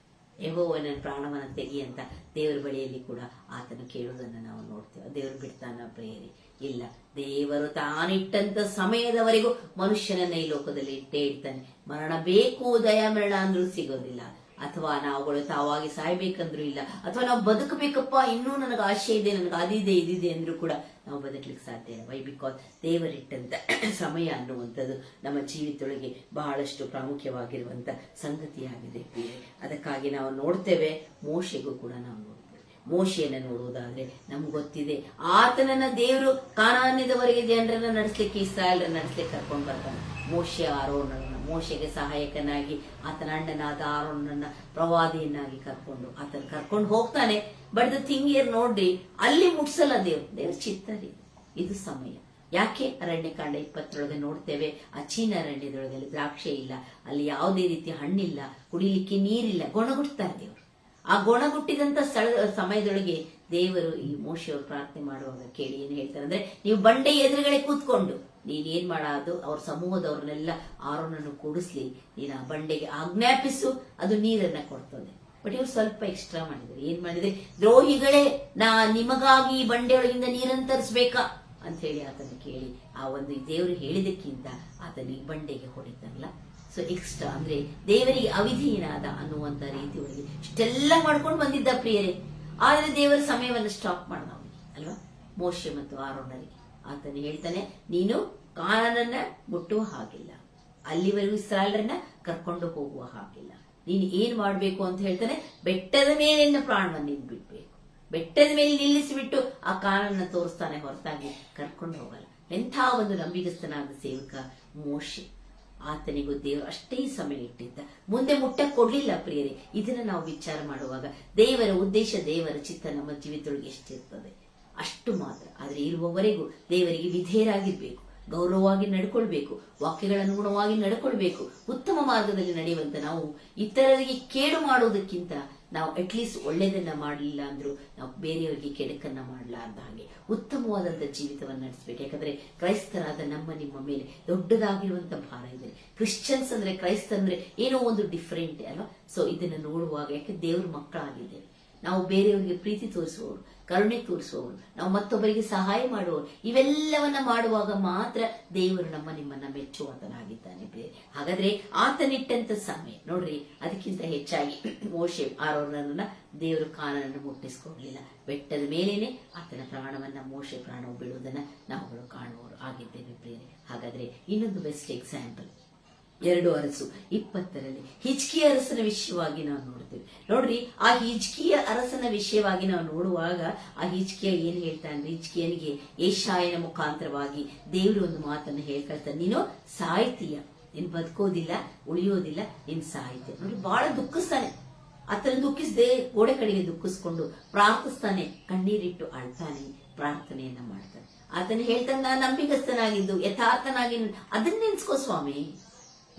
ಯೆಹೋವನ ಪ್ರಾಣವನ್ನ ತೆಗಿ ಅಂತ ದೇವರ ಬಳಿಯಲ್ಲಿ ಕೂಡ ಆತನು ಕೇಳುವುದನ್ನು ನಾವು ನೋಡ್ತೇವೆ. ದೇವರು ಬಿಡ್ತಾನ ಪ್ರಿಯರೇ? ಇಲ್ಲ. ದೇವರು ತಾನಿಟ್ಟಂತ ಸಮಯದವರೆಗೂ ಮನುಷ್ಯನನ್ನ ಈ ಲೋಕದಲ್ಲಿ ಇಟ್ಟೇ ಇಡ್ತಾನೆ. ಮರಣ ಬೇಕು, ದಯಾಮರಣ ಅಂದ್ರೂ ಸಿಗೋದಿಲ್ಲ. ಅಥವಾ ನಾವುಗಳು ತಾವಾಗಿ ಸಾಯ್ಬೇಕಂದ್ರೂ ಇಲ್ಲ. ಅಥವಾ ನಾವು ಬದುಕಬೇಕಪ್ಪ, ಇನ್ನೂ ನನಗೆ ಆಶೆ ಇದೆ, ನನಗೆ ಅದಿದೆ ಇದಿದೆ ಅಂದ್ರೂ ಕೂಡ ನಾವು ಬದುಕಲಿಕ್ಕೆ ಸಾಧ್ಯ ಇಲ್ಲ. ವೈ? ಬಿಕಾಸ್ ದೇವರಿಟ್ಟಂತ ಸಮಯ ಅನ್ನುವಂಥದ್ದು ನಮ್ಮ ಜೀವಿತದೊಳಗೆ ಬಹಳಷ್ಟು ಪ್ರಾಮುಖ್ಯವಾಗಿರುವಂತ ಸಂಗತಿಯಾಗಿದೆ. ಅದಕ್ಕಾಗಿ ನಾವು ನೋಡ್ತೇವೆ, ಮೋಶೆಗೂ ಕೂಡ ನಾವು ನೋಡ್ತೇವೆ. ಮೋಶೆಯನ್ನ ನೋಡುವುದಾದ್ರೆ ನಮ್ಗೆ ಗೊತ್ತಿದೆ, ಆತನನ್ನ ದೇವರು ಕಾನಾನ್ಯದವರೆಗೆ ಜನರನ್ನ ನಡೆಸ್ಲಿಕ್ಕೆ, ಇಸ್ರಾಯೇಲರನ್ನ ನಡೆಸ್ಲಿಕ್ಕೆ ಕರ್ಕೊಂಡು ಬರ್ತಾನೆ. ಮೋಶೆಗೆ ಸಹಾಯಕನಾಗಿ ಆತನ ಅಣ್ಣನಾದ ಆರೋನನ್ನ ಪ್ರವಾದಿಯನ್ನಾಗಿ ಕರ್ಕೊಂಡು ಹೋಗ್ತಾನೆ. ಬಟ್ ದ ಥಿಂಗ್ ಇಯರ್ ನೋಡ್ರಿ, ಅಲ್ಲಿ ಮುಟ್ಸಲ್ಲ ದೇವ್ರ ಚಿತ್ತ ರೀ, ಇದು ಸಮಯ. ಯಾಕೆ? ಅರಣ್ಯಕಾಂಡ 20 ನೋಡ್ತೇವೆ, ಆ ಚೀನ ಅರಣ್ಯದೊಳಗಲ್ಲಿ ದ್ರಾಕ್ಷೆ ಇಲ್ಲ, ಅಲ್ಲಿ ಯಾವುದೇ ರೀತಿ ಹಣ್ಣಿಲ್ಲ, ಕುಡಿಲಿಕ್ಕೆ ನೀರಿಲ್ಲ, ಗೊಣಗುಟ್ತಾರೆ ದೇವರು. ಆ ಗೊಣಗುಟ್ಟಿದಂತ ಸಮಯದೊಳಗೆ ದೇವರು ಈ ಮೋಶೆಯವರು ಪ್ರಾರ್ಥನೆ ಮಾಡುವಾಗ ಕೇಳಿ ಏನ್ ಹೇಳ್ತಾರೆ ಅಂದ್ರೆ, ನೀವು ಬಂಡೆ ಎದುರುಗಡೆ ಕೂತ್ಕೊಂಡು ನೀನೇನ್ ಮಾಡೋದು, ಅವ್ರ ಸಮೂಹದವ್ರನ್ನೆಲ್ಲ ಆರೋನನ್ನು ಕೂಡಿಸ್ಲಿ, ನೀನು ಆ ಬಂಡೆಗೆ ಆಜ್ಞಾಪಿಸು, ಅದು ನೀರನ್ನ ಕೊಡ್ತದೆ. ಬಟ್ ಇವ್ರು ಸ್ವಲ್ಪ ಎಕ್ಸ್ಟ್ರಾ ಮಾಡಿದ್ರು. ಏನ್ ಮಾಡಿದ್ರೆ, ದ್ರೋಹಿಗಳೇ, ನಿಮಗಾಗಿ ಈ ಬಂಡೆಯೊಳಗಿಂದ ನೀರನ್ನು ತರಿಸ್ಬೇಕಾ ಅಂತ ಹೇಳಿ ಆತನ ಕೇಳಿ, ಆ ಒಂದು ದೇವರು ಹೇಳಿದಕ್ಕಿಂತ ಆತನಿಗೆ ಬಂಡೆಗೆ ಹೊಡಿತಾರಲ್ಲ. ಸೊ ಎಕ್ಸ್ಟ್ರಾ ಅಂದ್ರೆ ದೇವರಿಗೆ ಅವಿಧೇಯನಾದ ಅನ್ನುವಂತ ರೀತಿ ಒಳಗೆ ಇಷ್ಟೆಲ್ಲ ಮಾಡ್ಕೊಂಡು ಬಂದಿದ್ದ ಪ್ರಿಯರೇ. ಆದ್ರೆ ದೇವರ ಸಮಯವನ್ನು ಸ್ಟಾಪ್ ಮಾಡ್ದ ಅಲ್ವಾ, ಮೋಶೆ ಮತ್ತು ಆರೋನರಿಗೆ. ಆತನು ಹೇಳ್ತಾನೆ, ನೀನು ಕಾನಾನನ್ನ ಮುಟ್ಟುವ ಹಾಗಿಲ್ಲ, ಅಲ್ಲಿವರೆಗೂ ಇಸ್ರಾಯೇಲರನ್ನ ಕರ್ಕೊಂಡು ಹೋಗುವ ಹಾಗಿಲ್ಲ. ನೀನು ಏನ್ ಮಾಡ್ಬೇಕು ಅಂತ ಹೇಳ್ತಾನೆ, ಬೆಟ್ಟದ ಮೇಲೆ ಪ್ರಾಣವನ್ನು ನೀನು ಬಿಡ್ಬೇಕು. ಬೆಟ್ಟದ ಮೇಲೆ ನಿಲ್ಲಿಸಿಬಿಟ್ಟು ಆ ಕಾನನ್ನ ತೋರಿಸ್ತಾನೆ, ಹೊರತಾಗಿ ಕರ್ಕೊಂಡು ಹೋಗಲ್ಲ. ಎಂಥ ಒಂದು ನಂಬಿಗಸ್ತನಾದ ಸೇವಕ ಮೋಶೆ. ಆತನಿಗೂ ದೇವರು ಅಷ್ಟೇ ಸಮಯ ಇಟ್ಟಿದ್ದ, ಮುಂದೆ ಮುಟ್ಟಕ್ಕೆ ಕೊಡ್ಲಿಲ್ಲ ಪ್ರಿಯರೇ. ಇದನ್ನ ನಾವು ವಿಚಾರ ಮಾಡುವಾಗ ದೇವರ ಉದ್ದೇಶ, ದೇವರ ಚಿತ್ತ ನಮ್ಮ ಜೀವಿತದೊಳಗೆ ಎಷ್ಟಿರ್ತದೆ ಅಷ್ಟು ಮಾತ್ರ. ಆದ್ರೆ ಇರುವವರೆಗೂ ದೇವರಿಗೆ ವಿಧೇಯರಾಗಿರ್ಬೇಕು, ಗೌರವವಾಗಿ ನಡ್ಕೊಳ್ಬೇಕು, ವಾಕ್ಯಗಳನುಗುಣವಾಗಿ ನಡ್ಕೊಳ್ಬೇಕು. ಉತ್ತಮ ಮಾರ್ಗದಲ್ಲಿ ನಡೆಯುವಂತ ನಾವು ಇತರರಿಗೆ ಕೇಡು ಮಾಡುವುದಕ್ಕಿಂತ ನಾವು ಅಟ್ಲೀಸ್ಟ್ ಒಳ್ಳೆಯದನ್ನ ಮಾಡಲಿಲ್ಲ ಅಂದ್ರೂ ನಾವು ಬೇರೆಯವರಿಗೆ ಕೆಡಕನ್ನ ಮಾಡಲಾರ್ದ ಹಾಗೆ ಉತ್ತಮವಾದಂತ ಜೀವಿತವನ್ನು ನಡೆಸಬೇಕು. ಯಾಕಂದ್ರೆ ಕ್ರೈಸ್ತರಾದ ನಿಮ್ಮ ಮೇಲೆ ದೊಡ್ಡದಾಗಿರುವಂತ ಭಾರ ಇದೆ. ಕ್ರಿಶ್ಚಿಯನ್ಸ್ ಅಂದ್ರೆ, ಕ್ರೈಸ್ತಂದ್ರೆ ಏನೋ ಒಂದು ಡಿಫರೆಂಟ್ ಅಲ್ವಾ. ಸೊ ಇದನ್ನ ನೋಡುವಾಗ, ಯಾಕೆ ದೇವ್ರ ಮಕ್ಕಳಾಗಿದ್ದೇವೆ ನಾವು, ಬೇರೆಯವರಿಗೆ ಪ್ರೀತಿ ತೋರಿಸುವವರು, ಕರುಣೆ ತೋರಿಸುವವರು, ನಾವು ಮತ್ತೊಬ್ಬರಿಗೆ ಸಹಾಯ ಮಾಡುವವರು, ಇವೆಲ್ಲವನ್ನ ಮಾಡುವಾಗ ಮಾತ್ರ ದೇವರು ನಿಮ್ಮನ್ನ ಮೆಚ್ಚುವಂತನಾಗಿದ್ದಾನೆ. ಹಾಗಾದ್ರೆ ಆತನಿಟ್ಟಂತ ಸಮಯ ನೋಡ್ರಿ, ಅದಕ್ಕಿಂತ ಹೆಚ್ಚಾಗಿ ಮೋಶೆ ಆರೋನನ್ನ ದೇವರು ಕಾನನನ್ನು ಮುಟ್ಟಿಸ್ಕೊಡ್ಲಿಲ್ಲ. ಬೆಟ್ಟದ ಮೇಲೇನೆ ಆತನ ಪ್ರಾಣವನ್ನ, ಮೋಶೆ ಪ್ರಾಣವು ಬಿಡುವುದನ್ನ ನಾವುಗಳು ಕಾಣುವವರು ಆಗಿದ್ದೇವೆ ಪ್ರಿಯರೇ. ಹಾಗಾದ್ರೆ ಇನ್ನೊಂದು ಬೆಸ್ಟ್ ಎಕ್ಸಾಂಪಲ್ 2 ಅರಸು 20 ಹಿಜ್ಕಿಯ ಅರಸನ ವಿಷಯವಾಗಿ ನಾವು ನೋಡ್ತೇವೆ. ನೋಡ್ರಿ, ಆ ಹಿಜ್ಕಿಯ ಅರಸನ ವಿಷಯವಾಗಿ ನಾವು ನೋಡುವಾಗ ಆ ಹಿಜ್ಕಿಯ ಏನ್ ಹೇಳ್ತಾನೆ, ಹಿಜ್ಕಿಯನಿಗೆ ಯೆಶಾಯನ ಮುಖಾಂತರವಾಗಿ ದೇವರು ಒಂದು ಮಾತನ್ನು ಹೇಳ್ಕೊಳ್ತಾನೆ, ನೀನು ಸಾಯ್ತೀಯ, ನೀನ್ ಬದುಕೋದಿಲ್ಲ, ಉಳಿಯೋದಿಲ್ಲ, ನೀನ್ ಸಾಯ್ತೀಯ. ನೋಡಿ, ಬಹಳ ದುಃಖಿಸ್ತಾನೆ. ಆತನ ದುಃಖಿಸದೆ ಗೋಡೆ ಕಡೆಗೆ ದುಃಖಿಸ್ಕೊಂಡು ಪ್ರಾರ್ಥಿಸ್ತಾನೆ, ಕಣ್ಣೀರಿಟ್ಟು ಅಳ್ತಾನೆ. ಪ್ರಾರ್ಥನೆಯನ್ನ ಮಾಡ್ತಾನೆ. ಆತನ ಹೇಳ್ತಾನೆ, ನಾನು ನಂಬಿಗಸ್ತನಾಗಿದ್ದು ಯಥಾರ್ಥನಾಗಿ ಅದನ್ನ ನೆನ್ಸ್ಕೋ ಸ್ವಾಮಿ,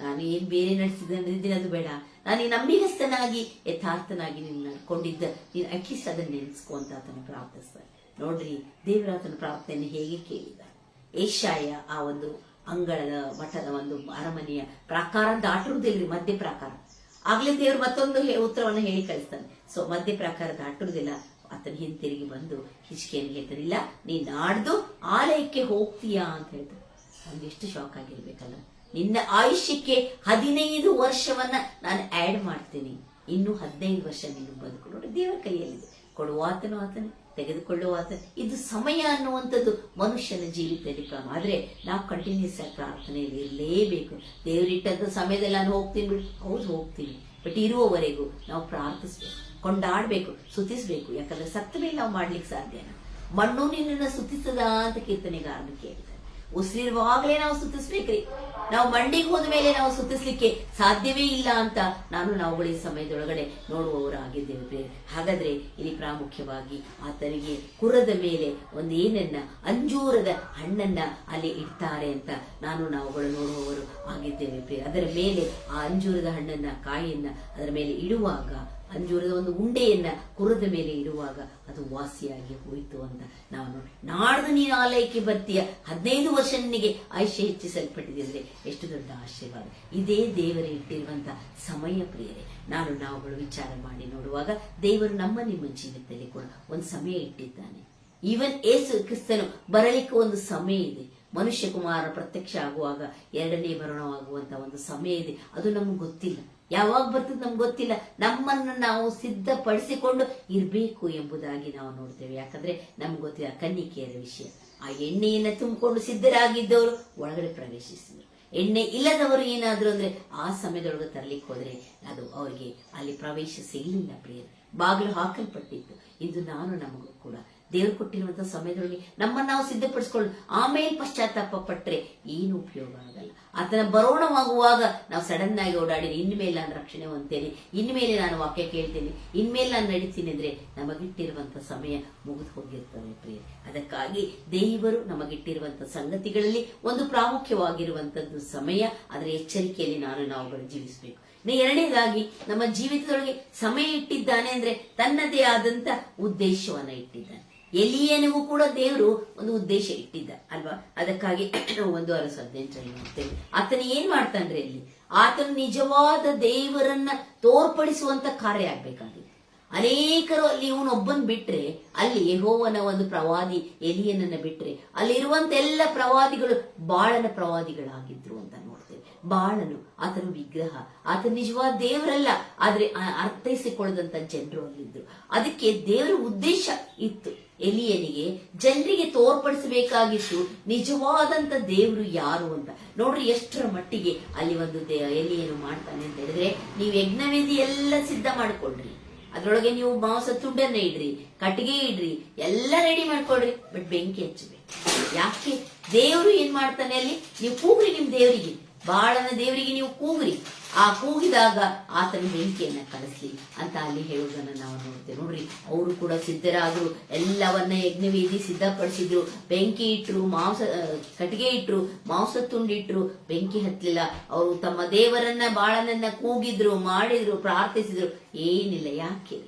ನಾನು ಏನ್ ಬೇರೆ ನಡೆಸಿದ್ದೀನಿ ಅದು ಬೇಡ, ನಾನು ಈ ನಂಬಿಗಸ್ತನಾಗಿ ಯಥಾರ್ಥನಾಗಿ ನೀನು ನಡ್ಕೊಂಡಿದ್ದ ನೀನು ಅಟ್ಲೀಸ್ಟ್ ಅದನ್ನ ನೆನ್ಸ್ಕೊ ಅಂತ ಆತನ ಪ್ರಾರ್ಥಿಸ್ತಾನೆ. ನೋಡ್ರಿ, ದೇವರ ಆತನ ಪ್ರಾರ್ಥನೆಯನ್ನು ಹೇಗೆ ಕೇಳಿದ. ಏಷಾಯ ಆ ಒಂದು ಅಂಗಳದ ಮಠದ ಒಂದು ಅರಮನೆಯ ಪ್ರಾಕಾರ ದಾಟಿರುವುದಿಲ್ಲ, ಮಧ್ಯ ಪ್ರಾಕಾರ. ಆಗ್ಲೇ ದೇವ್ರು ಮತ್ತೊಂದು ಉತ್ತರವನ್ನು ಹೇಳಿ ಕಳಿಸ್ತಾನೆ. ಸೊ ಮಧ್ಯ ಪ್ರಾಕಾರ ದಾಟಿರುವುದಿಲ್ಲ. ಆತನ ಹಿಂತಿರುಗಿ ಬಂದು ಹಿಜ್ಕೀಯನಿಗೆ ಹೇಳ್ತಾನೆ, ಇಲ್ಲ ನೀನ್ ನಾಡ್ದು ಆಲಯಕ್ಕೆ ಹೋಗ್ತೀಯಾ ಅಂತ ಹೇಳ್ತಾನೆ. ಅವ್ನಿಗೆ ಎಷ್ಟು ಶಾಕ್ ಆಗಿರ್ಬೇಕಲ್ಲ. ನಿನ್ನ ಆಯುಷ್ಯಕ್ಕೆ 15 ವರ್ಷವನ್ನ ನಾನು ಆಡ್ ಮಾಡ್ತೀನಿ, ಇನ್ನು 15 ವರ್ಷ ನೀನು ಬದುಕು. ನೋಡಿ, ದೇವರ ಕೈಯಲ್ಲಿದೆ. ಕೊಡುವಾತನು ಆತನೇ, ತೆಗೆದುಕೊಳ್ಳುವ ಆತನೇ. ಇದು ಸಮಯ ಅನ್ನುವಂಥದ್ದು ಮನುಷ್ಯನ ಜೀವಿತದಲ್ಲಿ ಕ್ರಮ. ಆದ್ರೆ ನಾವು ಕಂಟಿನ್ಯೂಸ್ ಆಗಿ ಪ್ರಾರ್ಥನೆಯಲ್ಲಿ ಇರಲೇಬೇಕು. ದೇವರಿಟ್ಟಂತ ಸಮಯದಲ್ಲಿ ನಾನು ಹೋಗ್ತೀನಿ ಬಿಡು, ಹೌದು ಹೋಗ್ತೀನಿ, ಬಟ್ ಇರುವವರೆಗೂ ನಾವು ಪ್ರಾರ್ಥಿಸ್ಬೇಕು, ಕೊಂಡಾಡ್ಬೇಕು, ಸ್ತುತಿಸ್ಬೇಕು. ಯಾಕಂದ್ರೆ ಸತ್ತ ಮೇಲೆ ನಾವು ಮಾಡ್ಲಿಕ್ಕೆ ಸಾಧ್ಯನಾ? ಮಣ್ಣು ನಿನ್ನನ್ನು ಸ್ತುತಿಸದ ಅಂತ ಕೀರ್ತನೆಗಾರನು ಕೇಳಿದ್ದಾರೆ. ಉಸಿರಿರುವಾಗಲೇ ನಾವು ಸ್ತುತಿಸ್ಬೇಕ್ರಿ. ನಾವು ಮಂಡಿಗೆ ಹೋದ ಮೇಲೆ ನಾವು ಸ್ತುತಿಸ್ಲಿಕ್ಕೆ ಸಾಧ್ಯವೇ ಇಲ್ಲ ಅಂತ ನಾವುಗಳ ಈ ಸಮಯದೊಳಗಡೆ ನೋಡುವವರಾಗಿದ್ದೇವೆ. ಹಾಗಾದ್ರೆ ಇಲ್ಲಿ ಪ್ರಾಮುಖ್ಯವಾಗಿ ಆತನಿಗೆ ಕುರದ ಮೇಲೆ ಒಂದು ಏನನ್ನ ಅಂಜೂರದ ಹಣ್ಣನ್ನ ಅಲ್ಲಿ ಇಡ್ತಾರೆ ಅಂತ ನಾವುಗಳು ನೋಡುವವರು ಆಗಿದ್ದೇವೆ. ಅದರ ಮೇಲೆ ಆ ಅಂಜೂರದ ಹಣ್ಣನ್ನ, ಕಾಯಿಯನ್ನ ಅದರ ಮೇಲೆ ಇಡುವಾಗ, ಅಂಜೂರದ ಒಂದು ಉಂಡೆಯನ್ನ ಕುರದ ಮೇಲೆ ಇಡುವಾಗ ಅದು ವಾಸಿಯಾಗಿ ಹೋಯಿತು ಅಂತ ನಾವು ನಾಡ್ದು ನೀನು ಆಲಯಕ್ಕೆ ಬರ್ತೀಯ, 15 ವರ್ಷ ನಿನಗೆ ಆಯುಷ್ಯ ಹೆಚ್ಚಿಸಲ್ಪಟ್ಟಿದೆ ಅಂದ್ರೆ ಎಷ್ಟು ದೊಡ್ಡ ಆಶೀರ್ವಾದ. ಇದೇ ದೇವರು ಇಟ್ಟಿರುವಂತ ಸಮಯ ಪ್ರಿಯರೇ. ನಾವುಗಳು ವಿಚಾರ ಮಾಡಿ ನೋಡುವಾಗ ದೇವರು ನಮ್ಮ ನಿಮ್ಮ ಜೀವಿತದಲ್ಲಿ ಕೂಡ ಒಂದು ಸಮಯ ಇಟ್ಟಿದ್ದಾನೆ. ಈವನ್ ಯೇಸು ಕ್ರಿಸ್ತನು ಬರಲಿಕ್ಕೆ ಒಂದು ಸಮಯ ಇದೆ. ಮನುಷ್ಯ ಕುಮಾರ ಪ್ರತ್ಯಕ್ಷ ಆಗುವಾಗ ಎರಡನೇ ಬರಣವಾಗುವಂತ ಒಂದು ಸಮಯ ಇದೆ. ಅದು ನಮ್ಗೆ ಗೊತ್ತಿಲ್ಲ, ಯಾವಾಗ ಬರ್ತದೆ ನಮ್ಗೆ ಗೊತ್ತಿಲ್ಲ. ನಮ್ಮನ್ನು ನಾವು ಸಿದ್ಧಪಡಿಸಿಕೊಂಡು ಇರಬೇಕು ಎಂಬುದಾಗಿ ನಾವು ನೋಡ್ತೇವೆ. ಯಾಕಂದ್ರೆ ನಮ್ಗೆ ಗೊತ್ತಿಲ್ಲ ಕನ್ನಿಕೆಯರ ವಿಷಯ. ಆ ಎಣ್ಣೆಯನ್ನ ತುಂಬಿಕೊಂಡು ಸಿದ್ಧರಾಗಿದ್ದವರು ಒಳಗಡೆ ಪ್ರವೇಶಿಸಿದ್ರು. ಎಣ್ಣೆ ಇಲ್ಲದವರು ಏನಾದ್ರು ಅಂದ್ರೆ ಆ ಸಮಯದೊಳಗೆ ತರಲಿಕ್ಕೆ ಹೋದ್ರೆ ಅದು ಅವರಿಗೆ ಅಲ್ಲಿ ಪ್ರವೇಶ ಸಿಗಲಿಲ್ಲ ಪ್ರಿಯರು. ಬಾಗಿಲು ಹಾಕಲ್ಪಟ್ಟಿತ್ತು. ಇದು ನಮಗೂ ಕೂಡ ದೇವರು ಕೊಟ್ಟಿರುವಂತಹ ಸಮಯದೊಳಗೆ ನಮ್ಮನ್ನು ನಾವು ಸಿದ್ಧಪಡಿಸ್ಕೊಂಡು ಆಮೇಲೆ ಪಶ್ಚಾತ್ತಾಪ ಪಟ್ರೆ ಏನು ಉಪಯೋಗ ಆಗಲ್ಲ. ಆತನ ಬರೋಣವಾಗುವಾಗ ನಾವು ಸಡನ್ ಆಗಿ ಓಡಾಡಿ ಇನ್ಮೇಲೆ ನಾನು ರಕ್ಷಣೆ ಹೊಂದ್ತೇನೆ, ಇನ್ಮೇಲೆ ನಾನು ವಾಕ್ಯ ಕೇಳ್ತೇನೆ, ಇನ್ಮೇಲೆ ನಾನು ನಡೀತೀನಿ ಅಂದ್ರೆ ನಮಗಿಟ್ಟಿರುವಂತಹ ಸಮಯ ಮುಗಿದು ಹೋಗಿರ್ತವೆ ಪ್ರಿಯ. ಅದಕ್ಕಾಗಿ ದೇವರು ನಮಗಿಟ್ಟಿರುವಂತಹ ಸಂಗತಿಗಳಲ್ಲಿ ಒಂದು ಪ್ರಾಮುಖ್ಯವಾಗಿರುವಂತದ್ದು ಸಮಯ. ಅದರ ಎಚ್ಚರಿಕೆಯಲ್ಲಿ ನಾವುಗಳು ಜೀವಿಸಬೇಕು. ಎರಡನೇದಾಗಿ ನಮ್ಮ ಜೀವಿತದೊಳಗೆ ಸಮಯ ಇಟ್ಟಿದ್ದಾನೆ ಅಂದ್ರೆ ತನ್ನದೇ ಆದಂತ ಉದ್ದೇಶವನ್ನ ಇಟ್ಟಿದ್ದಾನೆ. ಎಲಿಯನಿಗೂ ಕೂಡ ದೇವರು ಒಂದು ಉದ್ದೇಶ ಇಟ್ಟಿದ್ದ ಅಲ್ವಾ? ಅದಕ್ಕಾಗಿ ನಾವು 1:18 ನೋಡ್ತೇವೆ. ಆತನ ಏನ್ ಮಾಡ್ತಾನ್ರಿ ಅಲ್ಲಿ? ಆತನು ನಿಜವಾದ ದೇವರನ್ನ ತೋರ್ಪಡಿಸುವಂತ ಕಾರ್ಯ ಆಗ್ಬೇಕಾಗಿದೆ. ಅನೇಕರು ಅಲ್ಲಿ ಇವನೊಬ್ಬನ್ ಬಿಟ್ರೆ, ಅಲ್ಲಿ ಯೆಹೋವನ ಒಂದು ಪ್ರವಾದಿ ಎಲಿಯನನ್ನ ಬಿಟ್ರೆ ಅಲ್ಲಿರುವಂತ ಎಲ್ಲ ಪ್ರವಾದಿಗಳು ಬಾಳನ ಪ್ರವಾದಿಗಳಾಗಿದ್ರು ಅಂತ ನೋಡ್ತೇವೆ. ಬಾಳನು ಆತನ ವಿಗ್ರಹ, ಆತನ ನಿಜವಾದ ದೇವರಲ್ಲ, ಆದ್ರೆ ಅರ್ಥೈಸಿಕೊಳ್ಳದಂತ ಜನರು ಅಲ್ಲಿದ್ರು. ಅದಕ್ಕೆ ದೇವರ ಉದ್ದೇಶ ಇತ್ತು. ಎಲಿಯನಿಗೆ ಜನರಿಗೆ ತೋರ್ಪಡಿಸಬೇಕಾಗಿತ್ತು ನಿಜವಾದಂತ ದೇವರು ಯಾರು ಅಂತ. ನೋಡ್ರಿ ಎಷ್ಟರ ಮಟ್ಟಿಗೆ ಅಲ್ಲಿ ಒಂದು ಎಲಿಯನು ಮಾಡ್ತಾನೆ ಅಂತ ಹೇಳಿದ್ರೆ, ನೀವು ಯಜ್ಞವೇದಿ ಎಲ್ಲ ಸಿದ್ಧ ಮಾಡ್ಕೊಳ್ರಿ, ಅದ್ರೊಳಗೆ ನೀವು ಮಾಂಸ ತುಂಡನ್ನ ಇಡ್ರಿ, ಕಟ್ಟಿಗೆ ಇಡ್ರಿ, ಎಲ್ಲ ರೆಡಿ ಮಾಡ್ಕೊಳ್ರಿ, ಬಟ್ ಬೆಂಕಿ ಹಚ್ಚಬೇಕು. ಯಾಕೆ? ದೇವರು ಏನ್ ಮಾಡ್ತಾನೆ ಅಲ್ಲಿ? ನೀವು ಕೂಗ್ರಿ, ನಿಮ್ ದೇವರಿಗೆ, ಬಾಳನ ದೇವರಿಗೆ ನೀವು ಕೂಗ್ರಿ. ಆ ಕೂಗಿದಾಗ ಆತನ ಬೆಂಕಿಯನ್ನ ಕಳಿಸ್ಲಿ ಅಂತ ಅಲ್ಲಿ ಹೇಳುವುದನ್ನ ನಾವು ನೋಡ್ತೇವೆ. ನೋಡ್ರಿ, ಅವರು ಕೂಡ ಸಿದ್ಧರಾದ್ರು, ಎಲ್ಲವನ್ನ ಯಜ್ಞವೇದಿ ಸಿದ್ಧಪಡಿಸಿದ್ರು, ಬೆಂಕಿ ಇಟ್ರು, ಕಟ್ಟಿಗೆ ಇಟ್ರು, ಮಾಂಸ ತುಂಡಿಟ್ರು, ಬೆಂಕಿ ಹತ್ತಲಿಲ್ಲ. ಅವರು ತಮ್ಮ ದೇವರನ್ನ ಬಾಳನನ್ನ ಕೂಗಿದ್ರು, ಮಾಡಿದ್ರು, ಪ್ರಾರ್ಥಿಸಿದ್ರು, ಏನಿಲ್ಲ. ಯಾಕೆ?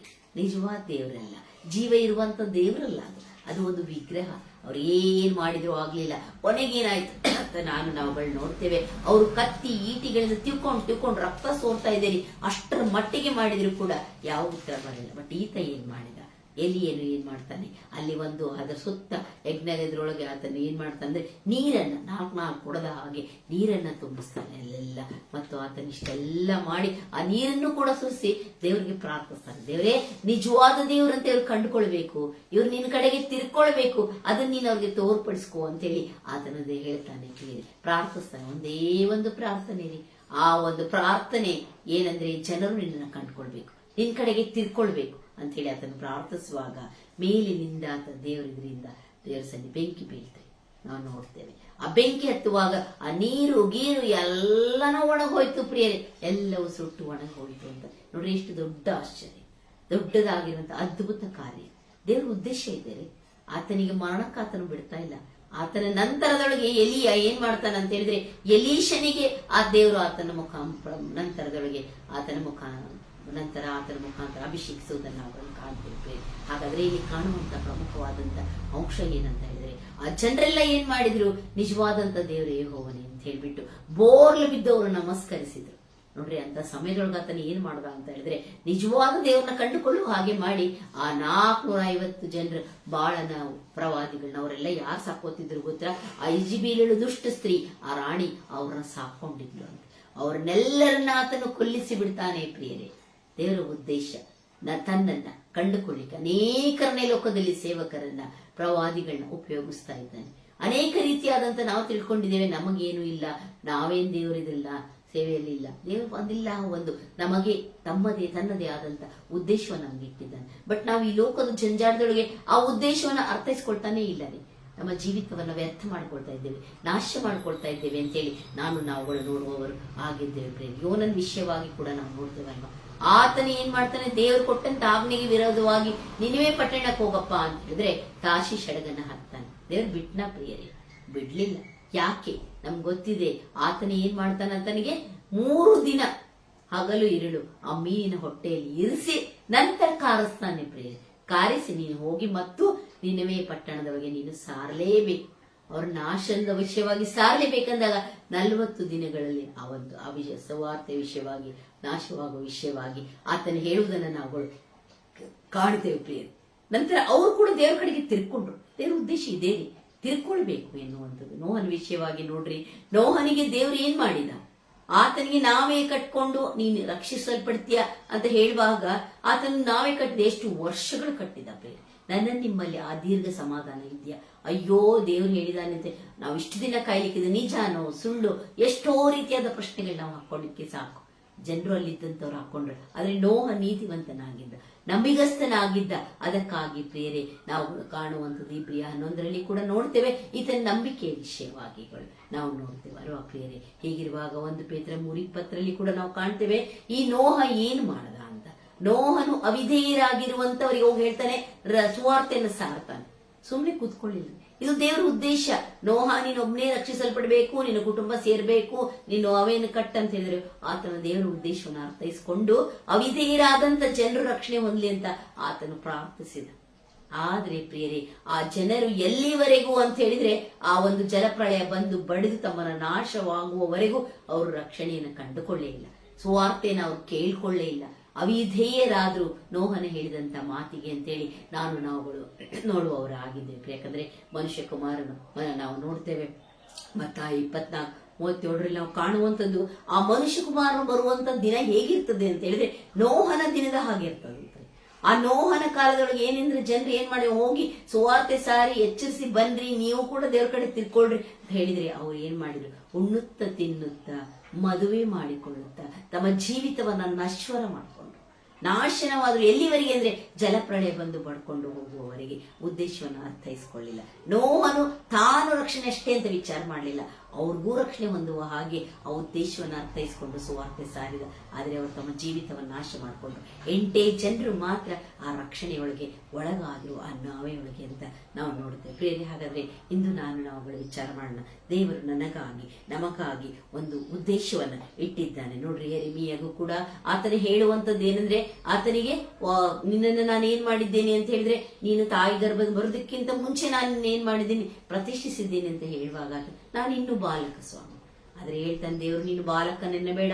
ನಿಜವಾದ ದೇವರಲ್ಲ, ಜೀವ ಇರುವಂತ ದೇವರಲ್ಲ, ಅದು ಒಂದು ವಿಗ್ರಹ. ಅವ್ರು ಏನ್ ಮಾಡಿದ್ರು ಆಗ್ಲಿಲ್ಲ. ಕೊನೆಗೇನಾಯ್ತು ಅಂತ ನಾವುಗಳು ನೋಡ್ತೇವೆ. ಅವರು ಕತ್ತಿ ಈಟಿಗಳಿಂದ ತಿಳ್ಕೊಂಡು ರಕ್ತ ಸೋರ್ತಾ ಇದ್ದೇನೆ ಅಷ್ಟರ ಮಟ್ಟಿಗೆ ಮಾಡಿದ್ರು ಕೂಡ ಯಾವ ಉತ್ತರ ಬರಲಿಲ್ಲ. ಬಟ್ ಈತ ಏನ್ ಮಾಡಿದ? ಎಲಿಯನು ಏನ್ ಮಾಡ್ತಾನೆ? ಅಲ್ಲಿ ಒಂದು ಅದರ ಸುತ್ತ ಯಜ್ಞದೊಳಗೆ ಆತನು ಏನ್ ಮಾಡ್ತಾನೆ ಅಂದ್ರೆ ನೀರನ್ನ 4 ಕೊಡದ ಹಾಗೆ ನೀರನ್ನ ತುಂಬಿಸ್ತಾನೆ ಅಲ್ಲೆಲ್ಲ. ಮತ್ತು ಆತನ ಇಷ್ಟೆಲ್ಲ ಮಾಡಿ ಆ ನೀರನ್ನು ಕೂಡ ಸುರಿಸಿ ದೇವರಿಗೆ ಪ್ರಾರ್ಥಿಸ್ತಾನೆ. ದೇವರೇ, ನಿಜವಾದ ದೇವ್ರಂತ ಇವ್ರು ಕಂಡುಕೊಳ್ಬೇಕು, ಇವ್ರು ನಿನ್ನ ಕಡೆಗೆ ತಿರ್ಕೊಳ್ಬೇಕು, ಅದನ್ನ ನೀನು ಅವ್ರಿಗೆ ತೋರ್ಪಡಿಸ್ಕೋ ಅಂತೇಳಿ ಆತನದೇ ಹೇಳ್ತಾನೆ, ಪ್ರಾರ್ಥಿಸ್ತಾನೆ. ಒಂದೇ ಒಂದು ಪ್ರಾರ್ಥನೆ ರೀ. ಆ ಒಂದು ಪ್ರಾರ್ಥನೆ ಏನಂದ್ರೆ ಜನರು ನಿನ್ನನ್ನು ಕಂಡುಕೊಳ್ಬೇಕು, ನಿನ್ ಕಡೆಗೆ ತಿರ್ಕೊಳ್ಬೇಕು ಅಂತ ಹೇಳಿ ಆತನ ಪ್ರಾರ್ಥಿಸುವಾಗ ಮೇಲಿನಿಂದ ಆತ ದೇವರ ಸನ್ನಿ ಬೆಂಕಿ ಬೀಳ್ತೇವೆ ನಾವು ನೋಡ್ತೇವೆ. ಆ ಬೆಂಕಿ ಹತ್ತುವಾಗ ಆ ನೀರು ಗೀರು ಎಲ್ಲನೂ ಒಣಗೋಯ್ತು ಪ್ರಿಯರೇ, ಎಲ್ಲವೂ ಸುಟ್ಟು ಒಣಗೋಯ್ತು ಅಂತ ನೋಡ್ರಿ. ಎಷ್ಟು ದೊಡ್ಡ ಆಶ್ಚರ್ಯ, ದೊಡ್ಡದಾಗಿರುವಂತ ಅದ್ಭುತ ಕಾರ್ಯ. ದೇವರ ಉದ್ದೇಶ ಇದ್ದಾರೆ. ಆತನಿಗೆ ಮರಣಕ್ಕೆ ಆತನು ಬಿಡ್ತಾ ಇಲ್ಲ. ಆತನ ನಂತರದೊಳಗೆ ಎಲಿಯ ಏನ್ ಮಾಡ್ತಾನ ಅಂತ ಹೇಳಿದ್ರೆ, ಎಲೀಶನಿಗೆ ಆ ದೇವರು ಆತನ ನಂತರದೊಳಗೆ ಆತನ ಮುಖಾಂತರ ಅಭಿಷೇಕಿಸುವುದನ್ನು ನಾವು ಕಾಣ್ತೇವೆ. ಹಾಗಾದ್ರೆ ಇಲ್ಲಿ ಕಾಣುವಂತ ಪ್ರಮುಖವಾದಂತ ಅಂಶ ಏನಂತ ಹೇಳಿದ್ರೆ, ಆ ಜನರೆಲ್ಲ ಏನ್ ಮಾಡಿದ್ರು, ನಿಜವಾದಂತ ದೇವರೇ ಯೆಹೋವನೇ ಅಂತ ಹೇಳ್ಬಿಟ್ಟು ಬೋರ್ಲು ಬಿದ್ದವರು ನಮಸ್ಕರಿಸಿದ್ರು. ನೋಡ್ರಿ, ಅಂತ ಸಮಯದೊಳಗ ಆತನ ಏನ್ ಮಾಡ್ದ ಅಂತ ಹೇಳಿದ್ರೆ, ನಿಜವಾದ ದೇವ್ರನ್ನ ಕಂಡುಕೊಳ್ಳುವ ಹಾಗೆ ಮಾಡಿ ಆ 450 ಜನರು ಬಾಳನ ಪ್ರವಾದಿಗಳನ್ನ ಅವರೆಲ್ಲ ಯಾರು ಸಾಕೋತಿದ್ರು ಗೊತ್ತಾ? ಆ ಇಜಿಬೀಲಳು ದುಷ್ಟ ಸ್ತ್ರೀ, ಆ ರಾಣಿ ಅವ್ರನ್ನ ಸಾಕೊಂಡಿದ್ಲು ಅಂತ. ಅವ್ರನ್ನೆಲ್ಲರನ್ನ ಆತನು ಕೊಲ್ಲಿಸಿ ಬಿಡ್ತಾನೆ. ಪ್ರಿಯರೇ, ದೇವರ ಉದ್ದೇಶ ತನ್ನನ್ನ ಕಂಡುಕೊಳ್ಳಿಕ್ಕೆ ಅನೇಕರನ್ನೇ ಲೋಕದಲ್ಲಿ ಸೇವಕರನ್ನ, ಪ್ರವಾದಿಗಳನ್ನ ಉಪಯೋಗಿಸ್ತಾ ಇದ್ದಾನೆ. ಅನೇಕ ರೀತಿಯಾದಂತ ನಾವು ತಿಳ್ಕೊಂಡಿದ್ದೇವೆ, ನಮಗೇನು ಇಲ್ಲ, ನಾವೇನ್ ದೇವರಿದಿಲ್ಲ, ಸೇವೆಯಲ್ಲಿ ಇಲ್ಲ, ದೇವರು ಒಂದಿಲ್ಲ, ಒಂದು ನಮಗೆ ತನ್ನದೇ ಆದಂತ ಉದ್ದೇಶವನ್ನು ನಮ್ಗೆ ಇಟ್ಟಿದ್ದಾನೆ. ಬಟ್ ನಾವು ಈ ಲೋಕದ ಜಂಜಾಟದೊಳಗೆ ಆ ಉದ್ದೇಶವನ್ನ ಅರ್ಥೈಸ್ಕೊಳ್ತಾನೆ ಇಲ್ಲನೇ ನಮ್ಮ ಜೀವಿತವನ್ನ ವ್ಯರ್ಥ ಮಾಡ್ಕೊಳ್ತಾ ಇದ್ದೇವೆ, ನಾಶ ಮಾಡ್ಕೊಳ್ತಾ ಇದ್ದೇವೆ ಅಂತೇಳಿ ನಾವುಗಳು ನೋಡುವವರು ಆಗಿದ್ದೇವೆ. ಪ್ರೇಮ ಯೋನನ್ ವಿಷಯವಾಗಿ ಕೂಡ ನಾವು ನೋಡ್ತೇವಲ್ವಾ, ಆತನ ಏನ್ ಮಾಡ್ತಾನೆ, ದೇವರು ಕೊಟ್ಟಂತ ಆಜ್ಞೆಗೆ ವಿರೋಧವಾಗಿ ನಿನವೇ ಪಟ್ಟಣಕ್ಕೆ ಹೋಗಪ್ಪ ಅಂತ ಹೇಳಿದ್ರೆ ತಾಶಿ ಶಡಗನ್ನ ಹಾಕ್ತಾನೆ. ದೇವ್ರು ಬಿಟ್ನ ಪ್ರಿಯರೇ? ಬಿಡ್ಲಿಲ್ಲ. ಯಾಕೆ? ನಮ್ಗೆ ಗೊತ್ತಿದೆ, ಆತನ ಏನ್ ಮಾಡ್ತಾನ, ಆತನಿಗೆ 3 ದಿನ ಹಗಲು ಇರುಳು ಆ ಮೀನಿನ ಹೊಟ್ಟೆಯಲ್ಲಿ ಇರಿಸಿ ನಂತರ ಕಾರಿಸ್ತಾನೆ. ಪ್ರಿಯರೇ, ಕಾರಿಸಿ ನೀನು ಹೋಗಿ ಮತ್ತು ನಿನವೇ ಪಟ್ಟಣದೊಳಗೆ ನೀನು ಸಾರಲೇಬೇಕು, ಅವ್ರ ನಾಶದ ವಿಷಯವಾಗಿ ಸಾರಲೇಬೇಕಂದಾಗ 40 ದಿನಗಳಲ್ಲಿ ಆ ಒಂದು ಸುವಾರ್ತೆ ವಿಷಯವಾಗಿ, ನಾಶವಾಗುವ ವಿಷಯವಾಗಿ ಆತನ ಹೇಳುವುದನ್ನ ನಾವು ಕಾಣ್ತೇವೆ. ಪ್ರಿಯರೇ, ನಂತರ ಅವರು ಕೂಡ ದೇವ್ರ ಕಡೆಗೆ ತಿರ್ಕೊಂಡ್ರು. ದೇವ್ರ ಉದ್ದೇಶ ಇದೇ ರೀ, ತಿರ್ಕೊಳ್ಬೇಕು ಎನ್ನುವಂಥದ್ದು. ನೋಹನ ವಿಷಯವಾಗಿ ನೋಡ್ರಿ, ನೋಹನಿಗೆ ದೇವ್ರು ಏನ್ ಮಾಡಿದ, ಆತನಿಗೆ ನಾವೇ ಕಟ್ಕೊಂಡು ನೀನು ರಕ್ಷಿಸಲ್ಪಡ್ತೀಯ ಅಂತ ಹೇಳುವಾಗ ಆತನ ನಾವೇ ಕಟ್ಟಿದ. ಎಷ್ಟು ವರ್ಷಗಳು ಕಟ್ಟಿದ ಪ್ರೇರೆ. ನನ್ನ ನಿಮ್ಮಲ್ಲಿ ಆ ದೀರ್ಘ ಸಮಾಧಾನ ಇದೆಯಾ? ಅಯ್ಯೋ, ದೇವ್ರು ಹೇಳಿದಾನಂತೆ ನಾವು ಇಷ್ಟು ದಿನ ಕಾಯ್ಲಿಕ್ಕಿದೆ, ನಿಜಾನೋ ಸುಳ್ಳು, ಎಷ್ಟೋ ರೀತಿಯಾದ ಪ್ರಶ್ನೆಗಳು ನಾವು ಹಾಕೊಳ್ಳಿಕ್ಕೆ ಸಾಕು. ಜನರು ಅಲ್ಲಿದ್ದಂಥವ್ರು ಹಾಕೊಂಡ್ರು. ಆದ್ರೆ ನೋಹ ನೀತಿವಂತನಾಗಿದ್ದ, ನಂಬಿಗಸ್ತನಾಗಿದ್ದ. ಅದಕ್ಕಾಗಿ ಪ್ರಿಯರೇ, ನಾವು ಕಾಣುವಂಥದ್ದು ಈ ಪ್ರಿಯ 11ರಲ್ಲಿ ಕೂಡ ನೋಡ್ತೇವೆ, ಈತನ ನಂಬಿಕೆಯ ವಿಷಯವಾಗಿಗಳು ನಾವು ನೋಡ್ತೇವೆ ಅಲ್ವಾ ಪ್ರಿಯರೇ. ಹೀಗಿರುವಾಗ 1 ಪೇತ್ರ 3:20 ಕೂಡ ನಾವು ಕಾಣ್ತೇವೆ ಈ ನೋಹ ಏನು ಮಾಡದ ಅಂತ. ನೋಹನು ಅವಿಧೇಯರಾಗಿರುವಂತವರಿಗೆ ಹೋಗಿ ಹೇಳ್ತಾನೆ, ಸುವಾರ್ತೆಯನ್ನು ಸಾರ್ತಾನೆ. ಸುಮ್ನೆ ಕೂತ್ಕೊಳ್ಳಿಲ್ಲ. ಇದು ದೇವರ ಉದ್ದೇಶ. ನೋಹ, ನೀನು ಒಬ್ನೇ ರಕ್ಷಿಸಲ್ಪಡಬೇಕು, ನಿನ್ನ ಕುಟುಂಬ ಸೇರ್ಬೇಕು, ನೀನು ಅವೇನು ಕಟ್ ಅಂತ ಹೇಳಿದ್ರು. ಆತನ ದೇವರ ಉದ್ದೇಶವನ್ನು ಅರ್ಥೈಸಿಕೊಂಡು ಅವಿಧೇಯರಾದಂತ ಜನರು ರಕ್ಷಣೆ ಹೊಂದಲಿ ಅಂತ ಆತನು ಪ್ರಾರ್ಥಿಸಿದ. ಆದ್ರೆ ಪ್ರಿಯರೇ, ಆ ಜನರು ಎಲ್ಲಿವರೆಗೂ ಅಂತ ಹೇಳಿದ್ರೆ, ಆ ಒಂದು ಜಲಪ್ರಳಯ ಬಂದು ಬಡಿದು ತಮ್ಮನ್ನ ನಾಶವಾಗುವವರೆಗೂ ಅವರು ರಕ್ಷಣೆಯನ್ನು ಕಂಡುಕೊಳ್ಳೇ ಇಲ್ಲ, ಸುವಾರ್ತೆಯನ್ನು ಅವ್ರು ಕೇಳ್ಕೊಳ್ಳೇ ಇಲ್ಲ. ಅವಿಧೇಯರಾದ್ರು ನೋಹನ ಹೇಳಿದಂತ ಮಾತಿಗೆ ಅಂತೇಳಿ ನಾವುಗಳು ನೋಡುವವರಾಗಿದ್ದೇವೆ. ಯಾಕಂದ್ರೆ ಮನುಷ್ಯ ಕುಮಾರನು ನಾವು ನೋಡ್ತೇವೆ ಮತ್ತಾಯ 24:37 ನಾವು ಕಾಣುವಂಥದ್ದು, ಆ ಮನುಷ್ಯ ಕುಮಾರನು ಬರುವಂತ ದಿನ ಹೇಗಿರ್ತದೆ ಅಂತ ಹೇಳಿದ್ರೆ ನೋಹನ ದಿನದ ಹಾಗೆ ಇರ್ತದೆ. ಆ ನೋಹನ ಕಾಲದೊಳಗೆ ಏನೆಂದ್ರೆ ಜನರು ಏನ್ ಮಾಡಿ, ಹೋಗಿ ಸುವಾರ್ತೆ ಸಾರಿ ಎಚ್ಚರಿಸಿ ಬನ್ರಿ, ನೀವು ಕೂಡ ದೇವ್ರ ಕಡೆ ತಿರ್ಕೊಳ್ರಿ ಅಂತ ಹೇಳಿದ್ರೆ ಅವ್ರು ಏನ್ ಮಾಡಿದ್ರು, ಉಣ್ಣುತ್ತ ತಿನ್ನುತ್ತಾ ಮದುವೆ ಮಾಡಿಕೊಳ್ಳುತ್ತಾ ತಮ್ಮ ಜೀವಿತವನ್ನ ನಶ್ವರ ಮಾಡಿಕೊಂಡ್ರು. ನಾಶನವಾದ್ರು ಎಲ್ಲಿವರೆಗೆ ಅಂದ್ರೆ ಜಲಪ್ರಳಯ ಬಂದು ಬಡ್ಕೊಂಡು ಹೋಗುವವರೆಗೆ. ಉದ್ದೇಶವನ್ನು ಅರ್ಥೈಸಿಕೊಳ್ಳಿಲ್ಲ. ನೋಹನು ತಾನು ರಕ್ಷಣೆ ಅಷ್ಟೇ ಅಂತ ವಿಚಾರ ಮಾಡಲಿಲ್ಲ, ಅವ್ರಿಗೂ ರಕ್ಷಣೆ ಹೊಂದುವ ಹಾಗೆ ಆ ಉದ್ದೇಶವನ್ನು ಅರ್ಥೈಸಿಕೊಂಡು ಸುವಾರ್ತೆ ಸಾರಿದ. ಆದ್ರೆ ಅವರು ತಮ್ಮ ಜೀವಿತವನ್ನು ನಾಶ ಮಾಡಿಕೊಂಡ್ರು. 8 ಜನರು ಮಾತ್ರ ಆ ರಕ್ಷಣೆಯೊಳಗೆ ಒಳಗಾದ್ರು, ಆ ನಾವೆಯೊಳಗೆ ಅಂತ ನಾವು ನೋಡುತ್ತೇವೆ. ಪ್ರಿಯರೇ, ಹಾಗಾದ್ರೆ ಇಂದು ನಾವುಗಳು ವಿಚಾರ ಮಾಡೋಣ. ದೇವರು ನನಗಾಗಿ ನಮಗಾಗಿ ಒಂದು ಉದ್ದೇಶವನ್ನ ಇಟ್ಟಿದ್ದಾನೆ. ನೋಡ್ರಿ, ಯೆರೆಮೀಯಗೂ ಕೂಡ ಆತನ ಹೇಳುವಂತದ್ದು ಏನಂದ್ರೆ, ಆತನಿಗೆ ನಿನ್ನನ್ನು ನಾನು ಏನ್ ಮಾಡಿದ್ದೇನೆ ಅಂತ ಹೇಳಿದ್ರೆ, ನೀನು ತಾಯಿ ಗರ್ಭದ ಬರೋದಕ್ಕಿಂತ ಮುಂಚೆ ನಾನು ಏನ್ ಮಾಡಿದ್ದೀನಿ, ಪ್ರತಿಷ್ಠಿಸಿದ್ದೇನೆ ಅಂತ ಹೇಳುವಾಗ ನಾನು ಇನ್ನು ಬಾಲಕ ಸ್ವಾಮಿ. ಆದ್ರೆ ಹೇಳ್ತಾನೆ ದೇವರು, ನೀನು ಬಾಲಕನನ್ನ ಬೇಡ,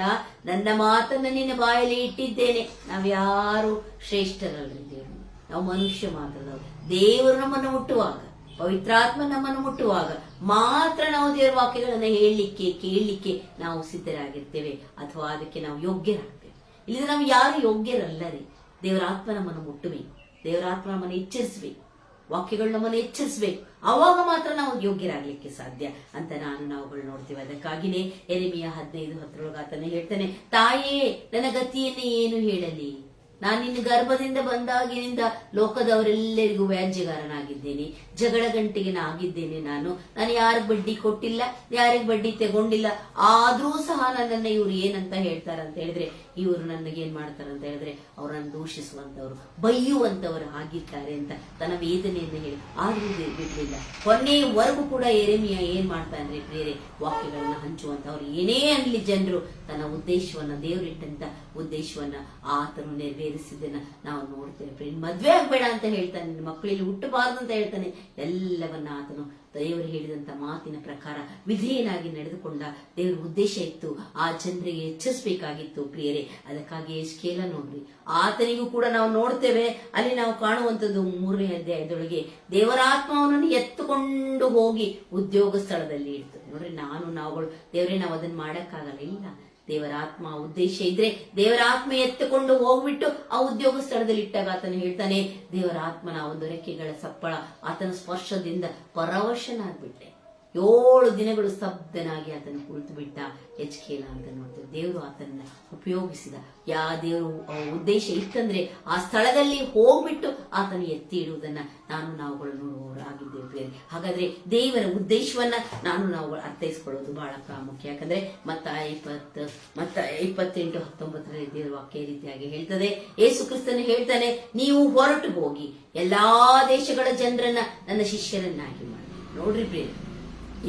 ನನ್ನ ಮಾತನ್ನ ನಿನ್ನ ಬಾಯಲ್ಲಿ ಇಟ್ಟಿದ್ದೇನೆ. ನಾವ್ಯಾರು ಶ್ರೇಷ್ಠರಲ್ರಿ ದೇವರು, ನಾವು ಮನುಷ್ಯ ಮಾತ್ರದವರು. ದೇವರು ನಮ್ಮನ್ನು ಮುಟ್ಟುವಾಗ, ಪವಿತ್ರಾತ್ಮ ನಮ್ಮನ್ನು ಮುಟ್ಟುವಾಗ ಮಾತ್ರ ನಾವು ದೇವರ ವಾಕ್ಯಗಳನ್ನ ಹೇಳಲಿಕ್ಕೆ ಕೇಳಲಿಕ್ಕೆ ನಾವು ಸಿದ್ಧರಾಗಿರ್ತೇವೆ, ಅಥವಾ ಅದಕ್ಕೆ ನಾವು ಯೋಗ್ಯರಾಗ್ತೇವೆ. ಇಲ್ಲಿದ್ರೆ ನಾವು ಯಾರು ಯೋಗ್ಯರಲ್ಲರಿ. ದೇವರ ಆತ್ಮ ನಮ್ಮನ್ನು ಮುಟ್ಟಬೇಕು, ದೇವರ ಆತ್ಮ ನಮ್ಮನ್ನು ಎಚ್ಚರಿಸಬೇಕು, ವಾಕ್ಯಗಳು ನಮ್ಮನ್ನು ಎಚ್ಚರಿಸಬೇಕು. ಅವಾಗ ಮಾತ್ರ ನಾವು ಯೋಗ್ಯರಾಗ್ಲಿಕ್ಕೆ ಸಾಧ್ಯ ಅಂತ ನಾವುಗಳು ನೋಡ್ತೀವಿ. ಅದಕ್ಕಾಗಿನೇ ಯೆರೆಮೀಯ 15:10 ಆತನೇ ಹೇಳ್ತಾನೆ, ತಾಯೇ ನನ್ನ ಗತಿಯನ್ನೇ ಏನು ಹೇಳಲಿ, ನಾನು ನಿನ್ನ ಗರ್ಭದಿಂದ ಬಂದಾಗಿನಿಂದ ಲೋಕದವರೆಲ್ಲರಿಗೂ ವ್ಯಾಜ್ಯಗಾರನಾಗಿದ್ದೇನೆ, ಜಗಳ ಗಂಟೆಗೆ ಆಗಿದ್ದೇನೆ. ನಾನು ಯಾರಿಗೆ ಬಡ್ಡಿ ಕೊಟ್ಟಿಲ್ಲ, ಯಾರಿಗೆ ಬಡ್ಡಿ ತಗೊಂಡಿಲ್ಲ. ಆದ್ರೂ ಸಹ ನನ್ನನ್ನ ಇವ್ರು ಏನಂತ ಹೇಳ್ತಾರಂತ ಹೇಳಿದ್ರೆ, ಇವರು ನನಗೇನ್ ಮಾಡ್ತಾರಂತ ಹೇಳಿದ್ರೆ ಅವರನ್ನು ದೂಷಿಸುವಂತವ್ರು, ಬೈಯುವಂತವರು ಆಗಿದ್ದಾರೆ ಅಂತ ತನ್ನ ವೇದನೆಯನ್ನು ಹೇಳಿ ಆದ್ರೂ ಬಿಡ್ಲಿಲ್ಲ. ಕೊನೆಯವರೆಗೂ ಕೂಡ ಯೆರೆಮೀಯ ಏನ್ ಮಾಡ್ತಾನೆ ಬೇರೆ ವಾಕ್ಯಗಳನ್ನ ಹಂಚುವಂತವ್ರು. ಏನೇ ಅನ್ಲಿ ಜನರು, ತನ್ನ ಉದ್ದೇಶವನ್ನ, ದೇವರಿಟ್ಟಂತ ಉದ್ದೇಶವನ್ನ ಆತನು ನೆರವೇರಿಸಿದ್ದನ್ನ ನಾವು ನೋಡ್ತೇವೆ. ಮದ್ವೆ ಆಗ್ಬೇಡ ಅಂತ ಹೇಳ್ತಾನೆ, ಮಕ್ಕಳಲ್ಲಿ ಹುಟ್ಟಬಾರದು ಅಂತ ಹೇಳ್ತಾನೆ. ಎಲ್ಲವನ್ನ ಆತನು ದೇವರು ಹೇಳಿದಂತ ಮಾತಿನ ಪ್ರಕಾರ ವಿಧೇಯನಾಗಿ ನಡೆದುಕೊಂಡ. ದೇವರ ಉದ್ದೇಶ ಇತ್ತು, ಆ ಜನರಿಗೆ ಎಚ್ಚರಿಸಬೇಕಾಗಿತ್ತು ಪ್ರಿಯರೇ. ಅದಕ್ಕಾಗಿ ಎಸ್ಕೇಲ ನೋಡ್ರಿ, ಆತನಿಗೂ ಕೂಡ ನಾವು ನೋಡ್ತೇವೆ. ಅಲ್ಲಿ ನಾವು ಕಾಣುವಂಥದ್ದು 3ನೇ ಅಧ್ಯಾಯದೊಳಗೆ ದೇವರಾತ್ಮವನ್ನು ಎತ್ತುಕೊಂಡು ಹೋಗಿ ಉದ್ಯೋಗ ಸ್ಥಳದಲ್ಲಿ ಇಡ್ತು. ನೋಡ್ರಿ, ನಾವುಗಳು ದೇವರೇ ನಾವು ಅದನ್ನ ಮಾಡಕ್ಕಾಗಲ್ಲ. ಇಲ್ಲ, ದೇವರ ಆತ್ಮ ಉದ್ದೇಶ ಇದ್ರೆ ದೇವರ ಆತ್ಮ ಎತ್ತುಕೊಂಡು ಹೋಗ್ಬಿಟ್ಟು ಆ ಉದ್ಯೋಗ ಸ್ಥಳದಲ್ಲಿ ಇಟ್ಟಾಗ ಆತನು ಹೇಳ್ತಾನೆ, ದೇವರ ಆತ್ಮನ ಒಂದು ರೆಕ್ಕೆಗಳ ಸಪ್ಪಳ, ಆತನ ಸ್ಪರ್ಶದಿಂದ ಪರವಶನಾಗ್ಬಿಟ್ಟೆ. 7 ದಿನಗಳು ಸ್ತಬ್ಧನಾಗಿ ಆತನ ಕುಳಿತು ಬಿಟ್ಟ ಎಜ್ಕೇಲ ಅಂತ ನೋಡ್ತೇವೆ. ದೇವರು ಆತನನ್ನ ಉಪಯೋಗಿಸಿದ. ದೇವರು ಉದ್ದೇಶ ಇತ್ತಂದ್ರೆ ಆ ಸ್ಥಳದಲ್ಲಿ ಹೋಗ್ಬಿಟ್ಟು ಆತನ ಎತ್ತಿ ಇಡುವುದನ್ನ ನಾವುಗಳು ನೋಡುವವರಾಗಿದ್ದೇವೆ. ಹಾಗಾದ್ರೆ ದೇವರ ಉದ್ದೇಶವನ್ನ ನಾವುಗಳು ಅರ್ಥೈಸ್ಕೊಳ್ಳೋದು ಬಹಳ ಪ್ರಾಮುಖ್ಯ. ಯಾಕಂದ್ರೆ ಮತ್ತಾಯ 28:19 ದೇವರ ವಾಕ್ಯ ಈ ರೀತಿಯಾಗಿ ಹೇಳ್ತದೆ. ಯೇಸು ಕ್ರಿಸ್ತನು ಹೇಳ್ತಾನೆ, ನೀವು ಹೊರಟು ಹೋಗಿ ಎಲ್ಲಾ ದೇಶಗಳ ಜನರನ್ನ ನನ್ನ ಶಿಷ್ಯರನ್ನಾಗಿ ಮಾಡಿ. ನೋಡ್ರಿ ಪ್ರಿಯ,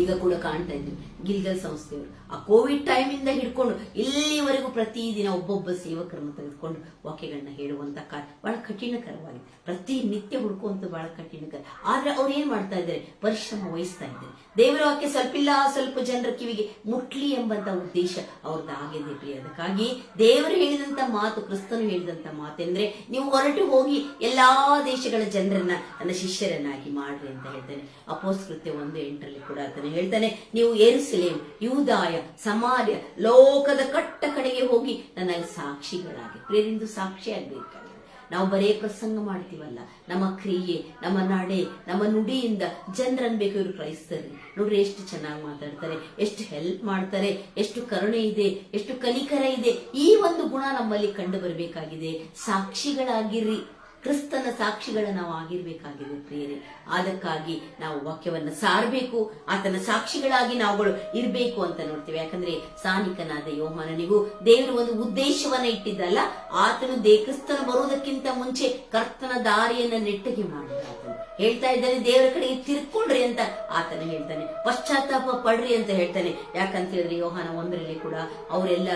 ಈಗ ಕೂಡ ಕಾಣ್ತಾ ಇದ್ದೀವಿ ಗಿಲ್ಗಲ್ ಸಂಸ್ಥೆಯವರು ಆ ಕೋವಿಡ್ ಟೈಮ್ ಇಂದ ಹಿಡ್ಕೊಂಡು ಇಲ್ಲಿವರೆಗೂ ಪ್ರತಿದಿನ ಒಬ್ಬೊಬ್ಬ ಸೇವಕರನ್ನು ತೆಗೆದುಕೊಂಡು ವಾಕ್ಯಗಳನ್ನ ಹೇಳುವಂತ ಬಹಳ ಕಠಿಣಕರವಾಗಿದೆ. ಪ್ರತಿನಿತ್ಯ ಹುಡುಕುವಂತ ಬಹಳ ಕಠಿಣಕರ. ಆದ್ರೆ ಅವ್ರು ಏನ್ ಮಾಡ್ತಾ ಇದ್ದಾರೆ, ಪರಿಶ್ರಮ ವಹಿಸ್ತಾ ಇದ್ದಾರೆ. ದೇವರ ವಾಕ್ಯ ಸ್ವಲ್ಪ ಜನರ ಕಿವಿಗೆ ಮುಟ್ಲಿ ಎಂಬಂತ ಉದ್ದೇಶ ಅವ್ರದ್ದು ಆಗಿದೆ ಪ್ರಿಯ. ಅದಕ್ಕಾಗಿ ದೇವರು ಹೇಳಿದಂತ ಮಾತು, ಕ್ರಿಸ್ತನು ಹೇಳಿದಂತ ಮಾತೆಂದ್ರೆ, ನೀವು ಹೊರಟು ಹೋಗಿ ಎಲ್ಲಾ ದೇಶಗಳ ಜನರನ್ನ ನನ್ನ ಶಿಷ್ಯರನ್ನಾಗಿ ಮಾಡ್ರಿ ಅಂತ ಹೇಳ್ತಾನೆ. ಅಪೊಸ್ತಲಕೃತ್ಯ 1:8 ಕೂಡ ಆತನು ಹೇಳ್ತಾನೆ, ನೀವು ಯೆರೂಸಲೇಮ್, ಯೂದಾಯ, ಸಮಾರ್ಯ, ಲೋಕದ ಕಟ್ಟ ಕಡೆಗೆ ಹೋಗಿ ನನ್ನ ಸಾಕ್ಷಿಗಳಾಗಿ. ಪ್ರಿಯರಿಂದು ಸಾಕ್ಷಿ ಆಗ್ಬೇಕಾದ್ರೆ ನಾವು ಬರೇ ಪ್ರಸಂಗ ಮಾಡ್ತೀವಲ್ಲ, ನಮ್ಮ ಕ್ರಿಯೆ, ನಮ್ಮ ನಡೆ, ನಮ್ಮ ನುಡಿಯಿಂದ ಜನರನ್ನು ಬೇಕು. ಇವರು ಕ್ರೈಸ್ತರು ನೋಡ್ರಿ, ಎಷ್ಟು ಚೆನ್ನಾಗಿ ಮಾತಾಡ್ತಾರೆ, ಎಷ್ಟು ಹೆಲ್ಪ್ ಮಾಡ್ತಾರೆ, ಎಷ್ಟು ಕರುಣೆ ಇದೆ, ಎಷ್ಟು ಕನಿಕರ ಇದೆ. ಈ ಒಂದು ಗುಣ ನಮ್ಮಲ್ಲಿ ಕಂಡು ಬರಬೇಕಾಗಿದೆ. ಸಾಕ್ಷಿಗಳಾಗಿರ್ರಿ, ಕ್ರಿಸ್ತನ ಸಾಕ್ಷಿಗಳ ನಾವು ಆಗಿರ್ಬೇಕಾಗಿದೆ ಪ್ರಿಯರೇ. ಅದಕ್ಕಾಗಿ ನಾವು ವಾಕ್ಯವನ್ನ ಸಾರಬೇಕು, ಆತನ ಸಾಕ್ಷಿಗಳಾಗಿ ನಾವುಗಳು ಇರ್ಬೇಕು ಅಂತ ನೋಡ್ತೇವೆ. ಯಾಕಂದ್ರೆ ಸಾನಿಕನಾದ ಯೋಹಾನನಿಗೂ ದೇವರು ಒಂದು ಉದ್ದೇಶವನ್ನ ಇಟ್ಟಿದ್ದಲ್ಲ. ಆತನು ಕ್ರಿಸ್ತನ ಬರುವುದಕ್ಕಿಂತ ಮುಂಚೆ ಕರ್ತನ ದಾರಿಯನ್ನ ನೆಟ್ಟಗೆ ಮಾಡಿದ. ಆತನು ಹೇಳ್ತಾ ಇದ್ದಾನೆ, ದೇವರ ಕಡೆಗೆ ತಿರ್ಕೊಂಡ್ರಿ ಅಂತ ಆತನು ಹೇಳ್ತಾನೆ, ಪಶ್ಚಾತ್ತಾಪ ಪಡ್ರಿ ಅಂತ ಹೇಳ್ತಾನೆ. ಯಾಕಂತ ಹೇಳಿದ್ರೆ ಯೋಹಾನ 1 ಕೂಡ ಅವರೆಲ್ಲ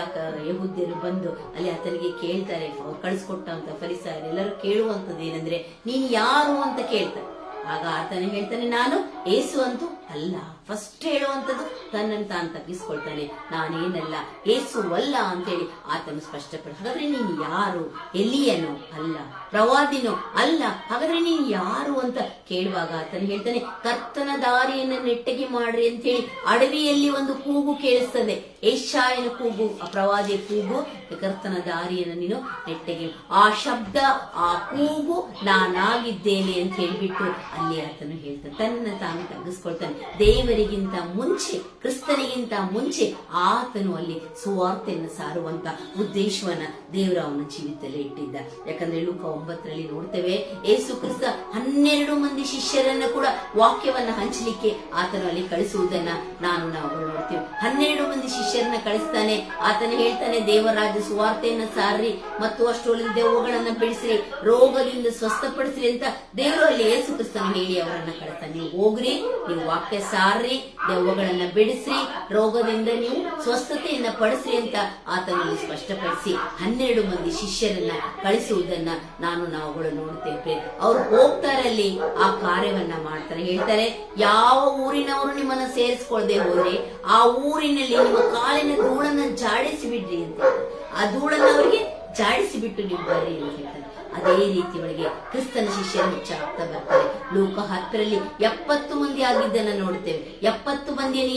ಯೆಹೂದ್ಯರು ಬಂದು ಅಲ್ಲಿ ಆತನಿಗೆ ಕೇಳ್ತಾರೆ, ಅವ್ರು ಕಳಿಸ್ಕೊಟ್ಟಂತ ಫರಿಸಾಯರು ಎಲ್ಲರೂ ಕೇಳುವಂತದ್ದು ಏನಂದ್ರೆ, ನೀನ್ ಯಾರು ಅಂತ ಕೇಳ್ತಾರೆ. ಆಗ ಆತನು ಹೇಳ್ತಾನೆ, ನಾನು ಏಸು ಅಂತೂ ಅಲ್ಲ. ಫಸ್ಟ್ ಹೇಳುವಂಥದ್ದು ತನ್ನನ್ನು ತಾನು ತಗ್ಗಿಸ್ಕೊಳ್ತಾನೆ, ನಾನೇನಲ್ಲ, ಏಸುವಲ್ಲ ಅಂತೇಳಿ ಆತನು ಸ್ಪಷ್ಟಪಡ. ಹಾಗಾದ್ರೆ ನೀನು ಯಾರು? ಎಲಿಯನು ಅಲ್ಲ, ಪ್ರವಾದಿನೋ ಅಲ್ಲ. ಹಾಗಾದ್ರೆ ನೀನು ಯಾರು ಅಂತ ಕೇಳುವಾಗ ಆತನು ಹೇಳ್ತಾನೆ, ಕರ್ತನ ದಾರಿಯನ್ನು ನೆಟ್ಟಗೆ ಮಾಡ್ರಿ ಅಂತ ಹೇಳಿ ಅಡವಿಯಲ್ಲಿ ಒಂದು ಕೂಗು ಕೇಳಿಸ್ತದೆ. ಯೆಶಾಯನ ಕೂಗು, ಆ ಪ್ರವಾದಿಯ ಕೂಗು, ಕರ್ತನ ದಾರಿಯನ್ನು ನೀನು ನೆಟ್ಟಗೆ. ಆ ಶಬ್ದ, ಆ ಕೂಗು ನಾನಾಗಿದ್ದೇನೆ ಅಂತ ಹೇಳ್ಬಿಟ್ಟು ಅಲ್ಲಿ ಆತನು ಹೇಳ್ತಾನೆ, ತನ್ನ ತಾನು ತಗ್ಗಿಸ್ಕೊಳ್ತಾನೆ. ದೇವರಿಗಿಂತ ಮುಂಚೆ, ಕ್ರಿಸ್ತನಿಗಿಂತ ಮುಂಚೆ ಆತನು ಅಲ್ಲಿ ಸುವಾರ್ತೆಯನ್ನು ಸಾರುವಂತ ಉದ್ದೇಶವನ್ನ ದೇವರ ಅವನ ಜೀವಿತದಲ್ಲಿ ಇಟ್ಟಿದ್ದ. ಯಾಕಂದ್ರೆ ಲೂಕ 9 ನೋಡ್ತೇವೆ, ಯೇಸು ಕ್ರಿಸ್ತ 12 ಮಂದಿ ಶಿಷ್ಯರನ್ನ ಕೂಡ ವಾಕ್ಯವನ್ನ ಹಂಚಲಿಕ್ಕೆ ಆತನು ಅಲ್ಲಿ ಕಳಿಸುವುದನ್ನ ನಾವು ನೋಡ್ತೇವೆ. 12 ಮಂದಿ ಶಿಷ್ಯರನ್ನ ಕಳಿಸ್ತಾನೆ. ಆತನು ಹೇಳ್ತಾನೆ, ದೇವರಾಜ್ಯ ಸುವಾರ್ತೆಯನ್ನ ಸಾರ್ರಿ ಮತ್ತು ಅಷ್ಟೊಳಗೆ ದೆವ್ವಗಳನ್ನ ಬಿಡಿಸ್ರಿ, ರೋಗದಿಂದ ಸ್ವಸ್ಥಪಡಿಸ್ರಿ ಅಂತ ದೇವರು ಅಲ್ಲಿ ಯೇಸು ಕ್ರಿಸ್ತನ ಹೇಳಿ ಅವರನ್ನ ಕಳಿಸ್ತಾನೆ. ನೀವು ಹೋಗ್ರಿ, ನೀವು ವಾಕ್ಯ ಸಾರ್ರಿ, ದೆವ್ವಗಳನ್ನ ಬಿಡಿಸ್ರಿ, ರೋಗದಿಂದ ನೀವು ಸ್ವಸ್ಥತೆಯನ್ನ ಪಡಿಸ್ರಿ ಅಂತ ಆತನಲ್ಲಿ ಸ್ಪಷ್ಟಪಡಿಸಿ 12 ಮಂದಿ ಶಿಷ್ಯರನ್ನ ಕಳಿಸುವುದನ್ನ ನಾವುಗಳು ನೋಡ್ತೇವೆ. ಅವ್ರು ಹೋಗ್ತಾರಲ್ಲಿ ಆ ಕಾರ್ಯವನ್ನ ಮಾಡ್ತಾರೆ. ಹೇಳ್ತಾರೆ, ಯಾವ ಊರಿನವರು ನಿಮ್ಮನ್ನ ಸೇರಿಸ್ಕೊಳ್ದೆ ಹೋದ್ರೆ ಆ ಊರಿನಲ್ಲಿ ನಿಮ್ಮ ಕಾಲಿನ ಧೂಳನ್ನ ಜಾಡಿಸಿ ಬಿಡ್ರಿ ಅಂತ. ಆ ಧೂಳನ್ನ ಅವರಿಗೆ ಜಾಡಿಸಿ ಬಿಟ್ಟು ನೀವು ಬರ್ರಿ ಅಂತ ಹೇಳ್ತಾರೆ. ಅದೇ ರೀತಿ ಒಳಗೆ ಕ್ರಿಸ್ತನ ಶಿಷ್ಯರು ಹೆಚ್ಚಾಗ್ತಾ ಬರ್ತಾರೆ. ಲೂಕ 10 70 ಮಂದಿ ಆಗಿದ್ದನ್ನ ನೋಡ್ತೇವೆ. 70 ಮಂದಿಯನ್ನು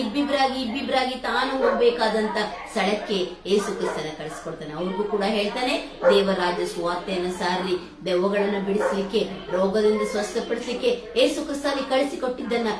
ಇಬ್ಬಿಬ್ರಾಗಿ ತಾನು ಹೋಗ್ಬೇಕಾದಂತ ಸ್ಥಳಕ್ಕೆ ಯೇಸು ಕ್ರಿಸ್ತನ ಕಳಿಸ್ಕೊಡ್ತಾನೆ. ಅವ್ರಿಗೂ ಕೂಡ ಹೇಳ್ತಾನೆ, ದೇವರಾಜ್ಯ ಸುವಾರ್ತೆಯನ್ನು ಸಾರ್ರಿ, ದೆವ್ವಗಳನ್ನ ಬಿಡಿಸ್ಲಿಕ್ಕೆ, ರೋಗದಿಂದ ಸ್ವಸ್ಥಪಡಿಸ್ಲಿಕ್ಕೆ ಯೇಸು ಕ್ರಿಸ್ತನಿಗೆ ಕಳಿಸಿಕೊಟ್ಟಿದ್ದನ್ನ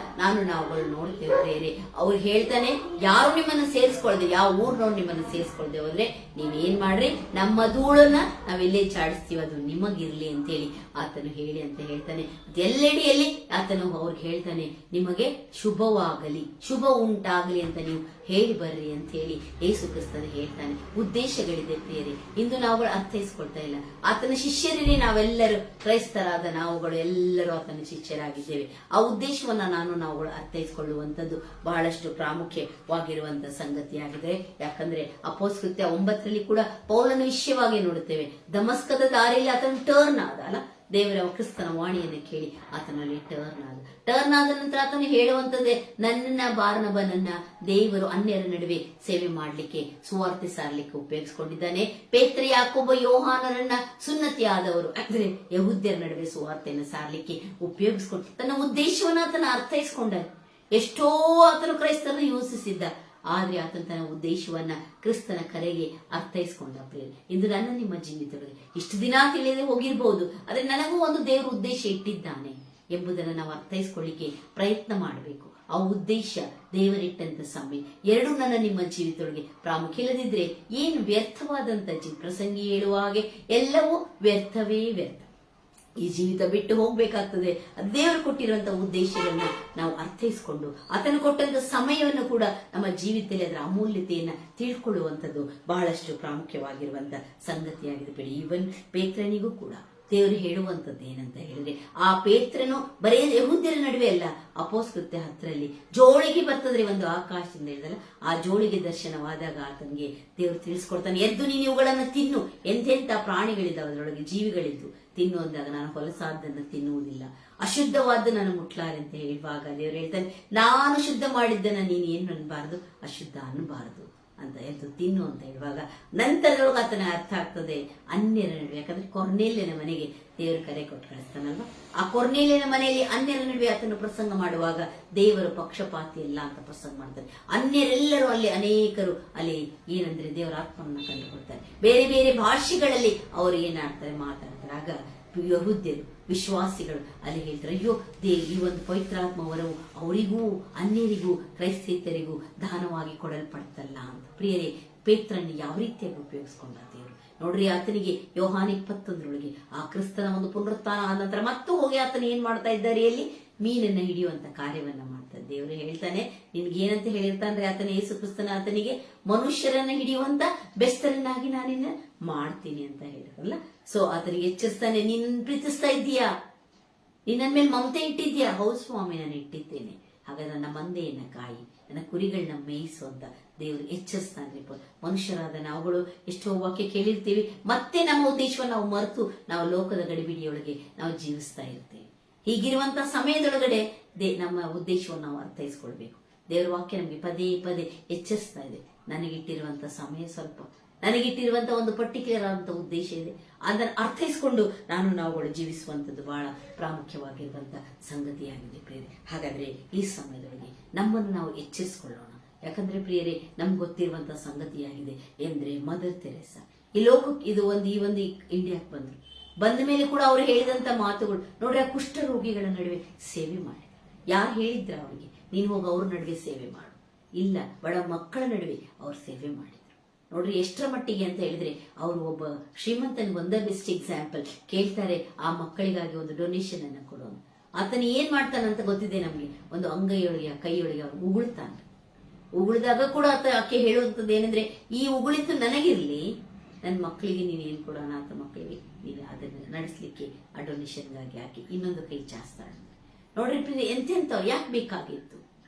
ನಾವುಗಳು ನೋಡ್ತೇವೆ ಬೇರೆ. ಅವ್ರು ಹೇಳ್ತಾನೆ, ಯಾರು ನಿಮ್ಮನ್ನ ಸೇರಿಸ್ಕೊಳ್ದೆ, ಯಾವ ಊರ್ನವ್ರು ನಿಮ್ಮನ್ನ ಸೇರಿಸ್ಕೊಳ್ದೆ ಹೋದ್ರೆ ನೀವೇನ್ ಮಾಡ್ರಿ, ನಮ್ಮ ಧೂಳ ಧೂಳನ್ನ ನಾವೆಲ್ಲೇ ಚಾಡಿಸ್ತೀವಿ ಅದು ನಿಮಗಿರ್ಲಿ ಅಂತ ಹೇಳಿ ಆತನು ಹೇಳಿ ಅಂತ ಹೇಳ್ತಾನೆ. ಎಲ್ಲೆಡೆಯಲ್ಲಿ ಆತನು ಅವ್ರಿಗೆ ಹೇಳ್ತಾನೆ, ನಿಮಗೆ ಶುಭವಾಗಲಿ, ಶುಭ ಉಂಟಾಗಲಿ ಅಂತ ನೀವು ಹೇಳಿ ಬರ್ರಿ ಅಂತ ಹೇಳಿ ಯೇಸು ಕ್ರಿಸ್ತನು ಹೇಳ್ತಾನೆ. ಉದ್ದೇಶಗಳಿದೆ ಪ್ರಿಯರೇ, ಇಂದು ನಾವುಗಳು ಅರ್ಥೈಸ್ಕೊಳ್ತಾ ಇಲ್ಲ. ಆತನ ಶಿಷ್ಯರೇ ನಾವೆಲ್ಲರೂ, ಕ್ರೈಸ್ತರಾದ ನಾವುಗಳು ಎಲ್ಲರೂ ಆತನ ಶಿಷ್ಯರಾಗಿದ್ದೇವೆ. ಆ ಉದ್ದೇಶವನ್ನ ನಾವುಗಳು ಅರ್ಥೈಸಿಕೊಳ್ಳುವಂಥದ್ದು ಬಹಳಷ್ಟು ಪ್ರಾಮುಖ್ಯವಾಗಿರುವಂತಹ ಸಂಗತಿಯಾಗಿದೆ. ಯಾಕಂದ್ರೆ ಅಪೊಸ್ತಲಕೃತ್ಯ 9 ಕೂಡ ಪೌಲನ ವಿಷಯವಾಗಿ ನೋಡುತ್ತೇವೆ. ದಮಸ್ಕದ ದಾರಿಯಲ್ಲಿ ಆತನ ಟರ್ನ್ ಆದ ಅಲ್ಲ, ದೇವರ ಕ್ರಿಸ್ತನ ವಾಣಿಯನ್ನು ಕೇಳಿ ಆತನಲ್ಲಿ ಟರ್ನ್ ಆದ ನಂತರ ಆತನು ಹೇಳುವಂತದ್ದೇ, ನನ್ನ ಬಾರ್ನಬನನ್ನ ದೇವರು ಅನ್ಯರ ನಡುವೆ ಸೇವೆ ಮಾಡ್ಲಿಕ್ಕೆ, ಸುವಾರ್ತೆ ಸಾರ್ಲಿಕ್ಕೆ ಉಪಯೋಗಿಸಿಕೊಂಡಿದ್ದಾನೆ. ಪೇತ್ರ, ಯಾಕೋಬ, ಯೋಹಾನರನ್ನ ಸುನ್ನತಿ ಆದವರು ಅಂದ್ರೆ ಯಹೂದ್ಯರ ನಡುವೆ ಸುವಾರ್ತೆಯನ್ನು ಸಾರ್ಲಿಕ್ಕೆ ಉಪಯೋಗಿಸಿಕೊಂಡು ತನ್ನ ಉದ್ದೇಶವನ್ನ ಆತನ ಅರ್ಥೈಸಿಕೊಂಡ. ಎಷ್ಟೋ ಆತನು ಕ್ರೈಸ್ತರನ್ನು ಹಿಂಸಿಸಿದ್ದ, ಆದ್ರೆ ಆತನ ತನ್ನ ಉದ್ದೇಶವನ್ನ ಕ್ರಿಸ್ತನ ಕರೆಗೆ ಅರ್ಥೈಸ್ಕೊಂಡ. ಪ್ರಿಯ, ಇಂದು ನನ್ನ ನಿಮ್ಮ ಜೀವಿತದಲ್ಲಿ ಇಷ್ಟು ದಿನ ತಿಳಿಯದೆ ಹೋಗಿರ್ಬಹುದು, ಆದ್ರೆ ನನಗೂ ಒಂದು ದೇವರ ಉದ್ದೇಶ ಇಟ್ಟಿದ್ದಾನೆ ಎಂಬುದನ್ನು ನಾವು ಅರ್ಥೈಸ್ಕೊಳ್ಳಿಕ್ಕೆ ಪ್ರಯತ್ನ ಮಾಡಬೇಕು. ಆ ಉದ್ದೇಶ ದೇವರಿಟ್ಟಂತ ಸಮಯ ಎರಡು ನನ್ನ ನಿಮ್ಮ ಜೀವಿತದೊಳಗೆ ಪ್ರಾಮುಖ್ಯ. ಇಲ್ಲದಿದ್ರೆ ಏನು ವ್ಯರ್ಥವಾದಂತ ಪ್ರಸಂಗಿ ಹೇಳುವ ಹಾಗೆ ಎಲ್ಲವೂ ವ್ಯರ್ಥವೇ ವ್ಯರ್ಥ. ಈ ಜೀವಿತ ಬಿಟ್ಟು ಹೋಗ್ಬೇಕಾಗ್ತದೆ. ದೇವರು ಕೊಟ್ಟಿರುವಂತಹ ಉದ್ದೇಶಗಳನ್ನ ನಾವು ಅರ್ಥೈಸಿಕೊಂಡು ಆತನು ಕೊಟ್ಟಂತ ಸಮಯವನ್ನು ಕೂಡ ನಮ್ಮ ಜೀವಿತದಲ್ಲಿ ಅದರ ಅಮೂಲ್ಯತೆಯನ್ನ ತಿಳ್ಕೊಳ್ಳುವಂಥದ್ದು ಬಹಳಷ್ಟು ಪ್ರಾಮುಖ್ಯವಾಗಿರುವಂತ ಸಂಗತಿಯಾಗಿದೆ. ಈವನ್ ಪೇತ್ರನಿಗೂ ಕೂಡ ದೇವರು ಹೇಳುವಂಥದ್ದು ಏನಂತ ಹೇಳಿದ್ರೆ, ಆ ಪೇತ್ರನು ಬರೇ ಯಹೂದ್ಯರ ನಡುವೆ ಅಲ್ಲ, ಅಪೊಸ್ತಲಕೃತ್ಯ 10 ಜೋಳಿಗೆ ಬರ್ತದ್ರೆ ಒಂದು ಆಕಾಶದಿಂದ ಹೇಳಿದಲ್ಲ, ಆ ಜೋಳಿಗೆ ದರ್ಶನವಾದಾಗ ಆತನಿಗೆ ದೇವರು ತಿಳಿಸ್ಕೊಡ್ತಾನೆ, ಎದ್ದು ನೀನು ಇವುಗಳನ್ನ ತಿನ್ನು, ಎಂತೆಂತ ಪ್ರಾಣಿಗಳಿದ್ದಾವೆ ಅದರೊಳಗೆ, ಜೀವಿಗಳಿದ್ದು ತಿನ್ನು ಅಂದಾಗ, ನಾನು ಹೊಲಸಾದ್ದನ್ನು ತಿನ್ನುವುದಿಲ್ಲ, ಅಶುದ್ಧವಾದ ನಾನು ಮುಟ್ಲಾರೆ ಅಂತ ಹೇಳುವಾಗ ದೇವರು ಹೇಳ್ತಾನೆ, ನಾನು ಶುದ್ಧ ಮಾಡಿದ್ದನ್ನ ನೀನು ಏನು ಅನ್ನಬಾರದು, ಅಶುದ್ಧ ಅನ್ನಬಾರದು ಅಂತ ಎದ್ದು ತಿನ್ನು ಅಂತ ಹೇಳುವಾಗ ನಂತರದೊಳಗೆ ಆತನ ಅರ್ಥ ಆಗ್ತದೆ ಅನ್ಯರ ನಡುವೆ. ಯಾಕಂದ್ರೆ ಕೊರ್ನೇಲ್ಯನ ಮನೆಗೆ ದೇವರು ಕರೆ ಕೊಟ್ಟು ಕಳಿಸ್ತಾನಲ್ವಾ, ಆ ಕೊರ್ನೇಲ್ಯನ ಮನೆಯಲ್ಲಿ ಅನ್ಯರ ನಡುವೆ ಆತನು ಪ್ರಸಂಗ ಮಾಡುವಾಗ ದೇವರು ಪಕ್ಷಪಾತಿ ಎಲ್ಲ ಅಂತ ಪ್ರಸಂಗ ಮಾಡ್ತಾರೆ. ಅನ್ಯರೆಲ್ಲರೂ ಅಲ್ಲಿ ಅನೇಕರು ಅಲ್ಲಿ ಏನಂದ್ರೆ ದೇವರ ಆತ್ಮವನ್ನು ಕಂಡುಕೊಳ್ತಾರೆ. ಬೇರೆ ಬೇರೆ ಭಾಷೆಗಳಲ್ಲಿ ಅವರು ಏನಾಡ್ತಾರೆ, ಮಾತಾಡ್ತಾರೆ. ಆಗ ಯಹೂದ್ಯರು, ವಿಶ್ವಾಸಿಗಳು ಅಲ್ಲಿ ಹೇಳ್ತಾರೆ, ಅಯ್ಯೋ ಈ ಒಂದು ಪವಿತ್ರಾತ್ಮ ವರವು ಅವರಿಗೂ ಅನ್ಯರಿಗೂ ಕ್ರೈಸ್ತರಿಗೂ ದಾನವಾಗಿ ಕೊಡಲ್ಪಡ್ತಲ್ಲ ಅಂತ. ಪ್ರಿಯರೇ, ಪೇತ್ರನ್ನು ಯಾವ ರೀತಿಯಾಗಿ ಉಪಯೋಗಿಸ್ಕೊಂಡ ದೇವರು ನೋಡ್ರಿ. ಆತನಿಗೆ ಯೋಹಾನ 21 ಆ ಕ್ರಿಸ್ತನ ಒಂದು ಪುನರುತ್ಥಾನ ಆದ ನಂತರ ಮತ್ತು ಹೋಗಿ ಆತನ ಏನ್ ಮಾಡ್ತಾ ಇದ್ದಾರೆ, ಅಲ್ಲಿ ಮೀನನ್ನ ಹಿಡಿಯುವಂತ ಕಾರ್ಯವನ್ನ ಮಾಡ್ತಾರೆ. ದೇವರು ಹೇಳ್ತಾನೆ, ನಿನ್ಗೆ ಏನಂತ ಹೇಳಿರ್ತಾನೆ ಆತನ ಯೇಸು ಕ್ರಿಸ್ತನ, ಆತನಿಗೆ ಮನುಷ್ಯರನ್ನ ಹಿಡಿಯುವಂತ ಬೆಸ್ತರನ್ನಾಗಿ ನಾನಿನ್ನ ಮಾಡ್ತೀನಿ ಅಂತ ಹೇಳಿರಲ್ಲ. ಸೊ ಆತನಿಗೆ ಎಚ್ಚರಿಸ್ತಾನೆ, ನೀನ್ ಪ್ರೀತಿಸ್ತಾ ಇದ್ದೀಯಾ, ನಿನ್ನ ಮೇಲೆ ಮಮತೆ ಇಟ್ಟಿದ್ಯಾ? ಹೌದು ಸ್ವಾಮಿ, ನಾನು ಇಟ್ಟಿದ್ದೇನೆ. ಹಾಗಾದ್ರೆ ನನ್ನ ಮಂದೆಯನ್ನ ಕಾಯಿ, ನನ್ನ ಕುರಿಗಳನ್ನ ಮೇಯಿಸು ಅಂತ ದೇವರು ಎಚ್ಚರಿಸ್ತಾನೆ. ಮನುಷ್ಯರಾದ ನಾವುಗಳು ಎಷ್ಟೋ ವಾಕ್ಯ ಕೇಳಿರ್ತೀವಿ, ಮತ್ತೆ ನಮ್ಮ ಉದ್ದೇಶವನ್ನು ನಾವು ಮರೆತು ನಾವು ಲೋಕದ ಗಡಿಬಿಡಿಯೊಳಗೆ ನಾವು ಜೀವಿಸ್ತಾ ಇರ್ತೇವೆ. ಹೀಗಿರುವಂತಹ ಸಮಯದೊಳಗಡೆ ನಮ್ಮ ಉದ್ದೇಶವನ್ನು ನಾವು ಅರ್ಥೈಸ್ಕೊಳ್ಬೇಕು. ದೇವರ ವಾಕ್ಯ ನಮ್ಗೆ ಪದೇ ಪದೇ ಎಚ್ಚರಿಸ್ತಾ ಇದೆ, ನನಗಿಟ್ಟಿರುವಂತ ಸಮಯ ಸ್ವಲ್ಪ, ನನಗಿಟ್ಟಿರುವಂತ ಒಂದು ಪರ್ಟಿಕ್ಯುಲರ್ ಆದಂತ ಉದ್ದೇಶ ಇದೆ, ಅದನ್ನು ಅರ್ಥೈಸ್ಕೊಂಡು ನಾವುಗಳು ಜೀವಿಸುವಂತದ್ದು ಬಹಳ ಪ್ರಾಮುಖ್ಯವಾಗಿರುವಂತ ಸಂಗತಿಯಾಗಿದೆ ಪ್ರಿಯರೇ. ಹಾಗಾದ್ರೆ ಈ ಸಮಯದೊಳಗೆ ನಮ್ಮನ್ನು ನಾವು ಎಚ್ಚರಿಸಿಕೊಳ್ಳೋಣ. ಯಾಕಂದ್ರೆ ಪ್ರಿಯರೇ, ನಮ್ಗೆ ಗೊತ್ತಿರುವಂತಹ ಸಂಗತಿಯಾಗಿದೆ ಅಂದ್ರೆ ಮದರ್ ತೆರೇಸಾ ಈ ಲೋಕಕ್ಕೆ ಈ ಒಂದು ಇಂಡಿಯಾಕ್ಕೆ ಬಂದ ಮೇಲೆ ಕೂಡ ಅವ್ರು ಹೇಳಿದಂತ ಮಾತುಗಳು ನೋಡ್ರಿ, ಆ ಕುಷ್ಠ ರೋಗಿಗಳ ನಡುವೆ ಸೇವೆ ಮಾಡಿ. ಯಾರು ಹೇಳಿದ್ರ ಅವ್ರಿಗೆ, ನೀನು ಹೋಗಿ ಅವ್ರ ನಡುವೆ ಸೇವೆ ಮಾಡು? ಇಲ್ಲ, ಬಡ ಮಕ್ಕಳ ನಡುವೆ ಅವ್ರು ಸೇವೆ ಮಾಡಿದ್ರು. ನೋಡ್ರಿ ಎಷ್ಟರ ಮಟ್ಟಿಗೆ ಅಂತ ಹೇಳಿದ್ರೆ, ಅವರು ಒಬ್ಬ ಶ್ರೀಮಂತನಿಗೆ ಒಂದೇ ಬೆಸ್ಟ್ ಎಕ್ಸಾಂಪಲ್ ಕೇಳ್ತಾರೆ, ಆ ಮಕ್ಕಳಿಗಾಗಿ ಒಂದು ಡೊನೇಷನ್ ಅನ್ನ ಕೊಡೋನು. ಆತನ ಏನ್ ಮಾಡ್ತಾನಂತ ಗೊತ್ತಿದೆ ನಮ್ಗೆ, ಒಂದು ಅಂಗೈಯೊಳಗೆ ಕೈಯೊಳಗೆ ಅವ್ರು ಉಗುಳ್ತಾನೆ. ಉಗುಳಿದಾಗ ಕೂಡ ಆಕೆ ಹೇಳುವಂಥದ್ದು ಏನಂದ್ರೆ, ಈ ಉಗುಳಿತು ನನಗಿರ್ಲಿ, ನನ್ನ ಮಕ್ಕಳಿಗೆ ನೀನು ಏನ್ ಕೊಡೋಣ ಅಂತ, ಮಕ್ಕಳಿಗೆ ನೀನು ಅದನ್ನ ನಡೆಸಲಿಕ್ಕೆ ಆ ಡೊನೇಷನ್ಗಾಗಿ ಹಾಕಿ ಇನ್ನೊಂದು ಕೈ ಚಾಸ್ತಾಳೆ. ನೋಡ್ರಿ ಎಂತೆಂತ ಯಾಕೆ ಬೇಕಾಗಿತ್ತು,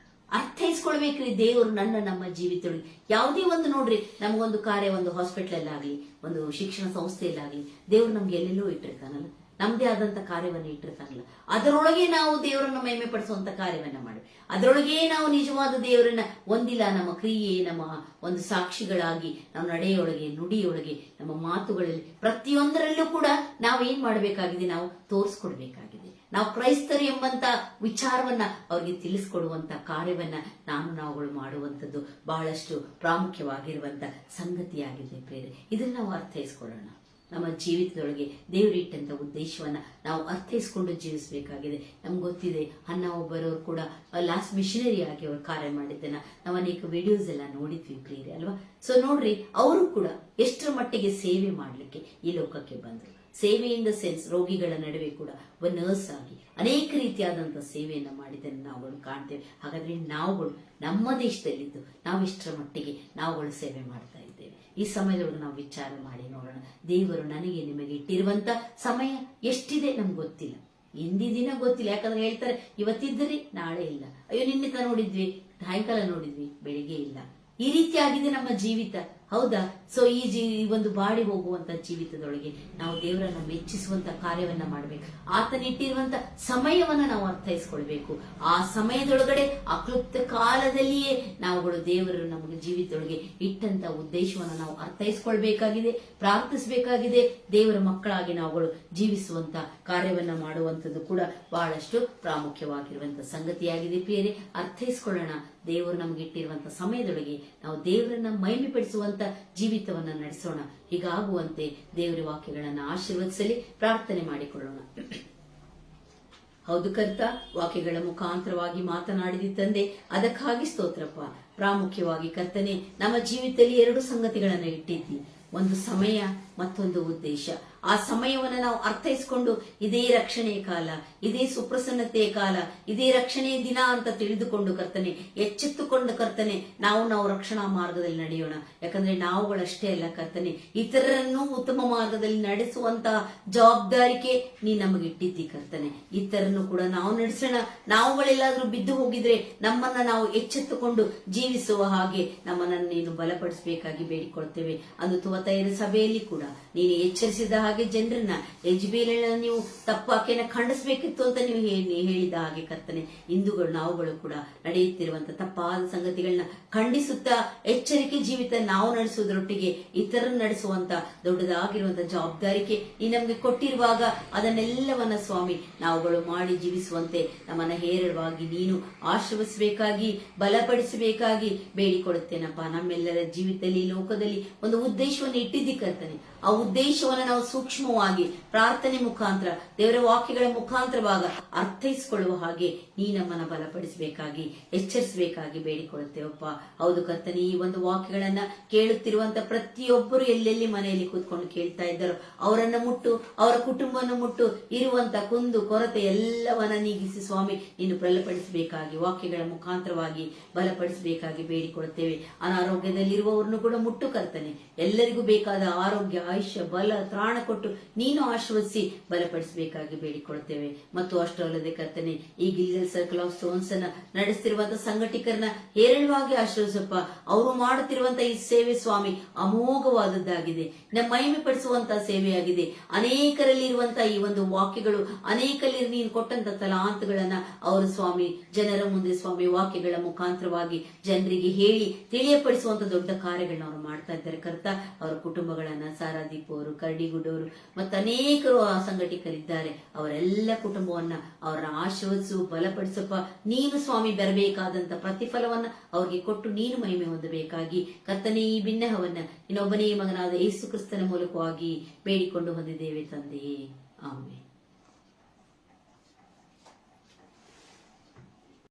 ಅರ್ಥೈಸ್ಕೊಳ್ಬೇಕ್ರಿ. ದೇವರು ನಮ್ಮ ಜೀವಿತದೊಳಗೆ ಯಾವುದೇ ಒಂದು ನೋಡ್ರಿ, ನಮಗೊಂದು ಕಾರ್ಯ, ಒಂದು ಹಾಸ್ಪಿಟಲ್ ಆಗ್ಲಿ, ಒಂದು ಶಿಕ್ಷಣ ಸಂಸ್ಥೆಯಲ್ಲಾಗ್ಲಿ, ದೇವ್ರು ನಮ್ಗೆ ಎಲ್ಲೆಲ್ಲೋ ಇಟ್ಟಿರ್ತಾನಲ್ಲ, ನಮ್ದೇ ಆದಂತ ಕಾರ್ಯವನ್ನ ಇಟ್ಟಿರ್ತಾನಲ್ಲ, ಅದರೊಳಗೆ ನಾವು ದೇವರನ್ನು ಮಹಿಮೆ ಪಡಿಸುವಂತ ಕಾರ್ಯವನ್ನ ಮಾಡಿ, ಅದರೊಳಗೆ ನಾವು ನಿಜವಾದ ದೇವರನ್ನ ಒಂದಿಲ್ಲ ನಮ್ಮ ಕ್ರಿಯೆ, ನಮ್ಮ ಒಂದು ಸಾಕ್ಷಿಗಳಾಗಿ, ನಾವು ನಡೆಯೊಳಗೆ, ನುಡಿಯೊಳಗೆ, ನಮ್ಮ ಮಾತುಗಳಲ್ಲಿ, ಪ್ರತಿಯೊಂದರಲ್ಲೂ ಕೂಡ ನಾವು ಏನ್ ಮಾಡಬೇಕಾಗಿದೆ, ನಾವು ತೋರಿಸ್ಕೊಡ್ಬೇಕಾಗಿದೆ. ನಾವು ಕ್ರೈಸ್ತರು ಎಂಬಂತ ವಿಚಾರವನ್ನ ಅವ್ರಿಗೆ ತಿಳಿಸ್ಕೊಡುವಂತ ಕಾರ್ಯವನ್ನ ನಾವುಗಳು ಮಾಡುವಂತದ್ದು ಬಹಳಷ್ಟು ಪ್ರಾಮುಖ್ಯವಾಗಿರುವಂತ ಸಂಗತಿಯಾಗಿದೆ ಪ್ರೇರೆ. ಇದನ್ನ ನಾವು ಅರ್ಥೈಸ್ಕೊಳ್ಳೋಣ. ನಮ್ಮ ಜೀವಿತದೊಳಗೆ ದೇವರಿಟ್ಟಂತ ಉದ್ದೇಶವನ್ನ ನಾವು ಅರ್ಥೈಸ್ಕೊಂಡು ಜೀವಿಸಬೇಕಾಗಿದೆ. ನಮ್ಗೆ ಗೊತ್ತಿದೆ, ಅನ್ನ ಒಬ್ಬರವರು ಕೂಡ ಲಾಸ್ಟ್ ಮಿಷನರಿ ಆಗಿ ಅವರು ಕಾರ್ಯ ಮಾಡಿದ್ದನ್ನ ನಾವು ಅನೇಕ ವಿಡಿಯೋಸ್ ಎಲ್ಲ ನೋಡಿದ್ವಿ ಪ್ರಿಯರೇ ಅಲ್ವಾ. ಸೊ ನೋಡ್ರಿ, ಅವರು ಕೂಡ ಎಷ್ಟರ ಮಟ್ಟಿಗೆ ಸೇವೆ ಮಾಡ್ಲಿಕ್ಕೆ ಈ ಲೋಕಕ್ಕೆ ಬಂದರು. ಸೇವೆ ಇನ್ ದ ಸೆನ್ಸ್, ರೋಗಿಗಳ ನಡುವೆ ಕೂಡ ಒಬ್ಬ ನರ್ಸ್ ಆಗಿ ಅನೇಕ ರೀತಿಯಾದಂತಹ ಸೇವೆಯನ್ನ ಮಾಡಿದ್ದನ್ನು ನಾವುಗಳು ಕಾಣ್ತೇವೆ. ಹಾಗಾದ್ರೆ ನಾವುಗಳು ನಮ್ಮ ದೇಶದಲ್ಲಿದ್ದು ನಾವು ಇಷ್ಟರ ಮಟ್ಟಿಗೆ ನಾವುಗಳು ಸೇವೆ ಮಾಡ್ತಾ ಇದ್ದೇವೆ. ಈ ಸಮಯದೊಳಗೆ ನಾವು ವಿಚಾರ ಮಾಡಿ ನೋಡೋಣ, ದೇವರು ನನಗೆ ನಿಮಗೆ ಇಟ್ಟಿರುವಂತ ಸಮಯ ಎಷ್ಟಿದೆ ನಮ್ಗೆ ಗೊತ್ತಿಲ್ಲ, ಇಂದಿನ ಗೊತ್ತಿಲ್ಲ. ಯಾಕಂದ್ರೆ ಹೇಳ್ತಾರೆ, ಇವತ್ತಿದ್ದರೆ ನಾಳೆ ಇಲ್ಲ, ಅಯ್ಯೋ ನಿನ್ನೆ ತ ನೋಡಿದ್ವಿ, ಸಾಯಂಕಾಲ ನೋಡಿದ್ವಿ, ಬೆಳಿಗ್ಗೆ ಇಲ್ಲ. ಈ ರೀತಿ ಆಗಿದೆ ನಮ್ಮ ಜೀವಿತ, ಹೌದಾ? ಸೊ ಈ ಒಂದು ಬಾಡಿ ಹೋಗುವಂತ ಜೀವಿತದೊಳಗೆ ನಾವು ದೇವರನ್ನ ಮೆಚ್ಚಿಸುವಂತ ಕಾರ್ಯವನ್ನ ಮಾಡಬೇಕು. ಆತನಿಟ್ಟಿರುವಂತ ಸಮಯವನ್ನ ನಾವು ಅರ್ಥೈಸ್ಕೊಳ್ಬೇಕು. ಆ ಸಮಯದೊಳಗಡೆ ಅಕ್ಲುಪ್ತ ಕಾಲದಲ್ಲಿಯೇ ನಾವುಗಳು ದೇವರು ನಮಗೆ ಜೀವಿತದೊಳಗೆ ಇಟ್ಟಂತ ಉದ್ದೇಶವನ್ನ ನಾವು ಅರ್ಥೈಸ್ಕೊಳ್ಬೇಕಾಗಿದೆ, ಪ್ರಾರ್ಥಿಸಬೇಕಾಗಿದೆ. ದೇವರ ಮಕ್ಕಳಾಗಿ ನಾವುಗಳು ಜೀವಿಸುವಂತ ಕಾರ್ಯವನ್ನ ಮಾಡುವಂತದ್ದು ಕೂಡ ಬಹಳಷ್ಟು ಪ್ರಾಮುಖ್ಯವಾಗಿರುವಂತ ಸಂಗತಿಯಾಗಿದೆ. ಪ್ರಿಯರೇ, ಅರ್ಥೈಸ್ಕೊಳ್ಳೋಣ. ದೇವರು ನಮಗೆ ಇಟ್ಟಿರುವಂತ ಸಮಯದೊಳಗೆ ನಾವು ದೇವರನ್ನ ಮಹಿಮೆ ಪಡಿಸುವಂತ ಜೀವಿತವನ್ನ ನಡೆಸೋಣ. ಹೀಗಾಗುವಂತೆ ದೇವರ ವಾಕ್ಯಗಳನ್ನ ಆಶೀರ್ವದಿಸಲಿ. ಪ್ರಾರ್ಥನೆ ಮಾಡಿಕೊಳ್ಳೋಣ. ಹೌದು ಕರ್ತ, ವಾಕ್ಯಗಳ ಮುಖಾಂತರವಾಗಿ ಮಾತನಾಡಿದ ತಂದೆ, ಅದಕ್ಕಾಗಿ ಸ್ತೋತ್ರಪ್ಪ. ಪ್ರಾಮುಖ್ಯವಾಗಿ ಕರ್ತನೆ, ನಮ್ಮ ಜೀವಿತದಲ್ಲಿ 2 ಸಂಗತಿಗಳನ್ನ ಇಟ್ಟಿದ್ದಿ. ಒಂದು ಸಮಯ, ಮತ್ತೊಂದು ಉದ್ದೇಶ. ಆ ಸಮಯವನ್ನು ನಾವು ಅರ್ಥೈಸಿಕೊಂಡು ಇದೇ ರಕ್ಷಣೆಯ ಕಾಲ, ಇದೇ ಸುಪ್ರಸನ್ನತೆಯ ಕಾಲ, ಇದೇ ರಕ್ಷಣೆಯ ದಿನ ಅಂತ ತಿಳಿದುಕೊಂಡು ಕರ್ತನೆ, ಎಚ್ಚೆತ್ತುಕೊಂಡು ಕರ್ತನೆ, ನಾವು ರಕ್ಷಣಾ ಮಾರ್ಗದಲ್ಲಿ ನಡೆಯೋಣ. ಯಾಕಂದ್ರೆ ನಾವುಗಳಷ್ಟೇ ಅಲ್ಲ ಕರ್ತನೆ, ಇತರರನ್ನು ಉತ್ತಮ ಮಾರ್ಗದಲ್ಲಿ ನಡೆಸುವಂತಹ ಜವಾಬ್ದಾರಿಕೆ ನೀ ನಮಗೆ ಇಟ್ಟಿದ್ದಿ ಕರ್ತನೆ. ಇತರನ್ನು ಕೂಡ ನಾವು ನಡೆಸೋಣ. ನಾವುಗಳೆಲ್ಲಾದ್ರೂ ಬಿದ್ದು ಹೋಗಿದ್ರೆ ನಮ್ಮನ್ನ ನಾವು ಎಚ್ಚೆತ್ತುಕೊಂಡು ಜೀವಿಸುವ ಹಾಗೆ ನಮ್ಮನ್ನು ನೀನು ಬಲಪಡಿಸಬೇಕಾಗಿ ಬೇಡಿಕೊಳ್ತೇವೆ. ಅಂದು ತುವತೈರ ಸಭೆಯಲ್ಲಿ ಕೂಡ ನೀನು ಎಚ್ಚರಿಸಿದ ಹಾಗೆ ಜನರನ್ನ, ಯಜ್ಬೇಲನ್ನ ನೀವು ತಪ್ಪಾಕೆನ ಖಂಡಿಸಬೇಕಿತ್ತು ಅಂತ ನೀವು ಹೇಳಿದ ಹಾಗೆ ಕರ್ತನೆ, ಇಂದುಗಳು ನಾವುಗಳು ಕೂಡ ನಡೆಯುತ್ತಿರುವಂತ ತಪ್ಪಾದ ಸಂಗತಿಗಳನ್ನ ಖಂಡಿಸುತ್ತಾ ಎಚ್ಚರಿಕೆ ಜೀವಿತ ನಾವು ನಡೆಸುವುದರೊಟ್ಟಿಗೆ ಇತರನ್ನು ನಡೆಸುವಂತ ದೊಡ್ಡದಾಗಿರುವಂತ ಜವಾಬ್ದಾರಿಕೆ ನೀ ನಮ್ಗೆ ಕೊಟ್ಟಿರುವಾಗ ಅದನ್ನೆಲ್ಲವನ್ನ ಸ್ವಾಮಿ ನಾವುಗಳು ಮಾಡಿ ಜೀವಿಸುವಂತೆ ನಮ್ಮನ್ನ ಹೇರಳವಾಗಿ ನೀನು ಆಶೀರ್ವದಿಸಬೇಕಾಗಿ ಬಲಪಡಿಸಬೇಕಾಗಿ ಬೇಡಿಕೊಳ್ಳುತ್ತೇನಪ್ಪ. ನಮ್ಮೆಲ್ಲರ ಜೀವಿತದಲ್ಲಿ, ಲೋಕದಲ್ಲಿ ಒಂದು ಉದ್ದೇಶವನ್ನು ಇಟ್ಟಿದ್ದಿ ಕರ್ತನೆ. ಆ ಉದ್ದೇಶವನ್ನು ನಾವು ಸೂಕ್ಷ್ಮವಾಗಿ ಪ್ರಾರ್ಥನೆ ಮುಖಾಂತರ, ದೇವರ ವಾಕ್ಯಗಳ ಮುಖಾಂತರವಾಗ ಅರ್ಥೈಸಿಕೊಳ್ಳುವ ಹಾಗೆ ನೀ ನಮ್ಮನ್ನ ಬಲಪಡಿಸಬೇಕಾಗಿ, ಎಚ್ಚರಿಸಬೇಕಾಗಿ ಬೇಡಿಕೊಳ್ಳುತ್ತೇವಪ್ಪ. ಹೌದು ಕರ್ತನೆ, ಈ ಒಂದು ವಾಕ್ಯಗಳನ್ನ ಕೇಳುತ್ತಿರುವಂತ ಪ್ರತಿಯೊಬ್ಬರು ಎಲ್ಲೆಲ್ಲಿ ಮನೆಯಲ್ಲಿ ಕೂತ್ಕೊಂಡು ಕೇಳ್ತಾ ಇದ್ದಾರೋ ಅವರನ್ನ ಮುಟ್ಟು, ಅವರ ಕುಟುಂಬವನ್ನು ಮುಟ್ಟು, ಇರುವಂತ ಕುಂದು ಕೊರತೆ ಎಲ್ಲವನ್ನ ನೀಗಿಸಿ ಸ್ವಾಮಿ ನೀನು ಬಲಪಡಿಸಬೇಕಾಗಿ, ವಾಕ್ಯಗಳ ಮುಖಾಂತರವಾಗಿ ಬಲಪಡಿಸಬೇಕಾಗಿ ಬೇಡಿಕೊಳ್ಳುತ್ತೇವೆ. ಅನಾರೋಗ್ಯದಲ್ಲಿರುವವರನ್ನು ಕೂಡ ಮುಟ್ಟು ಕರ್ತನೆ, ಎಲ್ಲರಿಗೂ ಬೇಕಾದ ಆರೋಗ್ಯ, ಆಯುಷ್ಯ, ಬಲ, ತ್ರಾಣ ಕೊಟ್ಟು ನೀನು ಆಶೀರ್ವದಿಸಿ ಬಲಪಡಿಸಬೇಕಾಗಿ ಬೇಡಿಕೊಳ್ಳುತ್ತೇವೆ. ಮತ್ತು ಅಷ್ಟು ಅಲ್ಲದೆ ಕರ್ತನೆ, ಈ ಗಿಲ್ಗಲ್ ಸರ್ಕಲ್ ಆಫ್ ಸ್ಟೋನ್ಸ್ ಅನ್ನ ನಡೆಸ್ತಿರುವಂತಹ ಸಂಘಟಕರನ್ನ ಹೇರಳವಾಗಿ ಆಶೀರ್ವದಿಸಪ್ಪ. ಅವರು ಮಾಡುತ್ತಿರುವಂತಹ ಈ ಸೇವೆ ಸ್ವಾಮಿ ಅಮೋಘವಾದದ್ದಾಗಿದೆ, ನಮ್ಮ ಮಹಿಮೆ ಪಡಿಸುವಂತಹ ಸೇವೆಯಾಗಿದೆ. ಅನೇಕರಲ್ಲಿ ಇರುವಂತಹ ಈ ಒಂದು ವಾಕ್ಯಗಳು, ಅನೇಕರಲ್ಲಿ ನೀನು ಕೊಟ್ಟಂತ ತಲಾಂತಗಳನ್ನ ಅವರು ಸ್ವಾಮಿ ಜನರ ಮುಂದೆ ಸ್ವಾಮಿ ವಾಕ್ಯಗಳ ಮುಖಾಂತರವಾಗಿ ಜನರಿಗೆ ಹೇಳಿ ತಿಳಿಯಪಡಿಸುವಂತ ದೊಡ್ಡ ಕಾರ್ಯಗಳನ್ನ ಅವರು ಮಾಡ್ತಾ ಇದ್ದಾರೆ ಕರ್ತ. ಅವರ ಕುಟುಂಬಗಳನ್ನ, ಸಾರಾದೀಪ್ ಅವರು, ಕರಡಿಗುಡ್ಡವರು ಮತ್ತು ಅನೇಕರು ಆ ಸಂಘಟಕರಿದ್ದಾರೆ, ಅವರೆಲ್ಲ ಕುಟುಂಬವನ್ನ ಅವರನ್ನ ಆಶೀರ್ವದಿಸು, ಬಲಪಡಿಸಪ್ಪ. ನೀನು ಸ್ವಾಮಿ ಬರಬೇಕಾದಂತ ಪ್ರತಿಫಲವನ್ನ ಅವ್ರಿಗೆ ಕೊಟ್ಟು ನೀನು ಮಹಿಮೆ ಹೊಂದಬೇಕಾಗಿ ಕರ್ತನೇ, ಈ ಬಿನ್ನಹವನ್ನ ಇನ್ನೊಬ್ಬನೇ ಮಗನಾದ ಯೇಸು ಕ್ರಿಸ್ತನ ಮೂಲಕವಾಗಿ ಬೇಡಿಕೊಂಡು ಹೊಂದಿದ್ದೇವೆ ತಂದೆಯೇ, ಆಮೆನ್.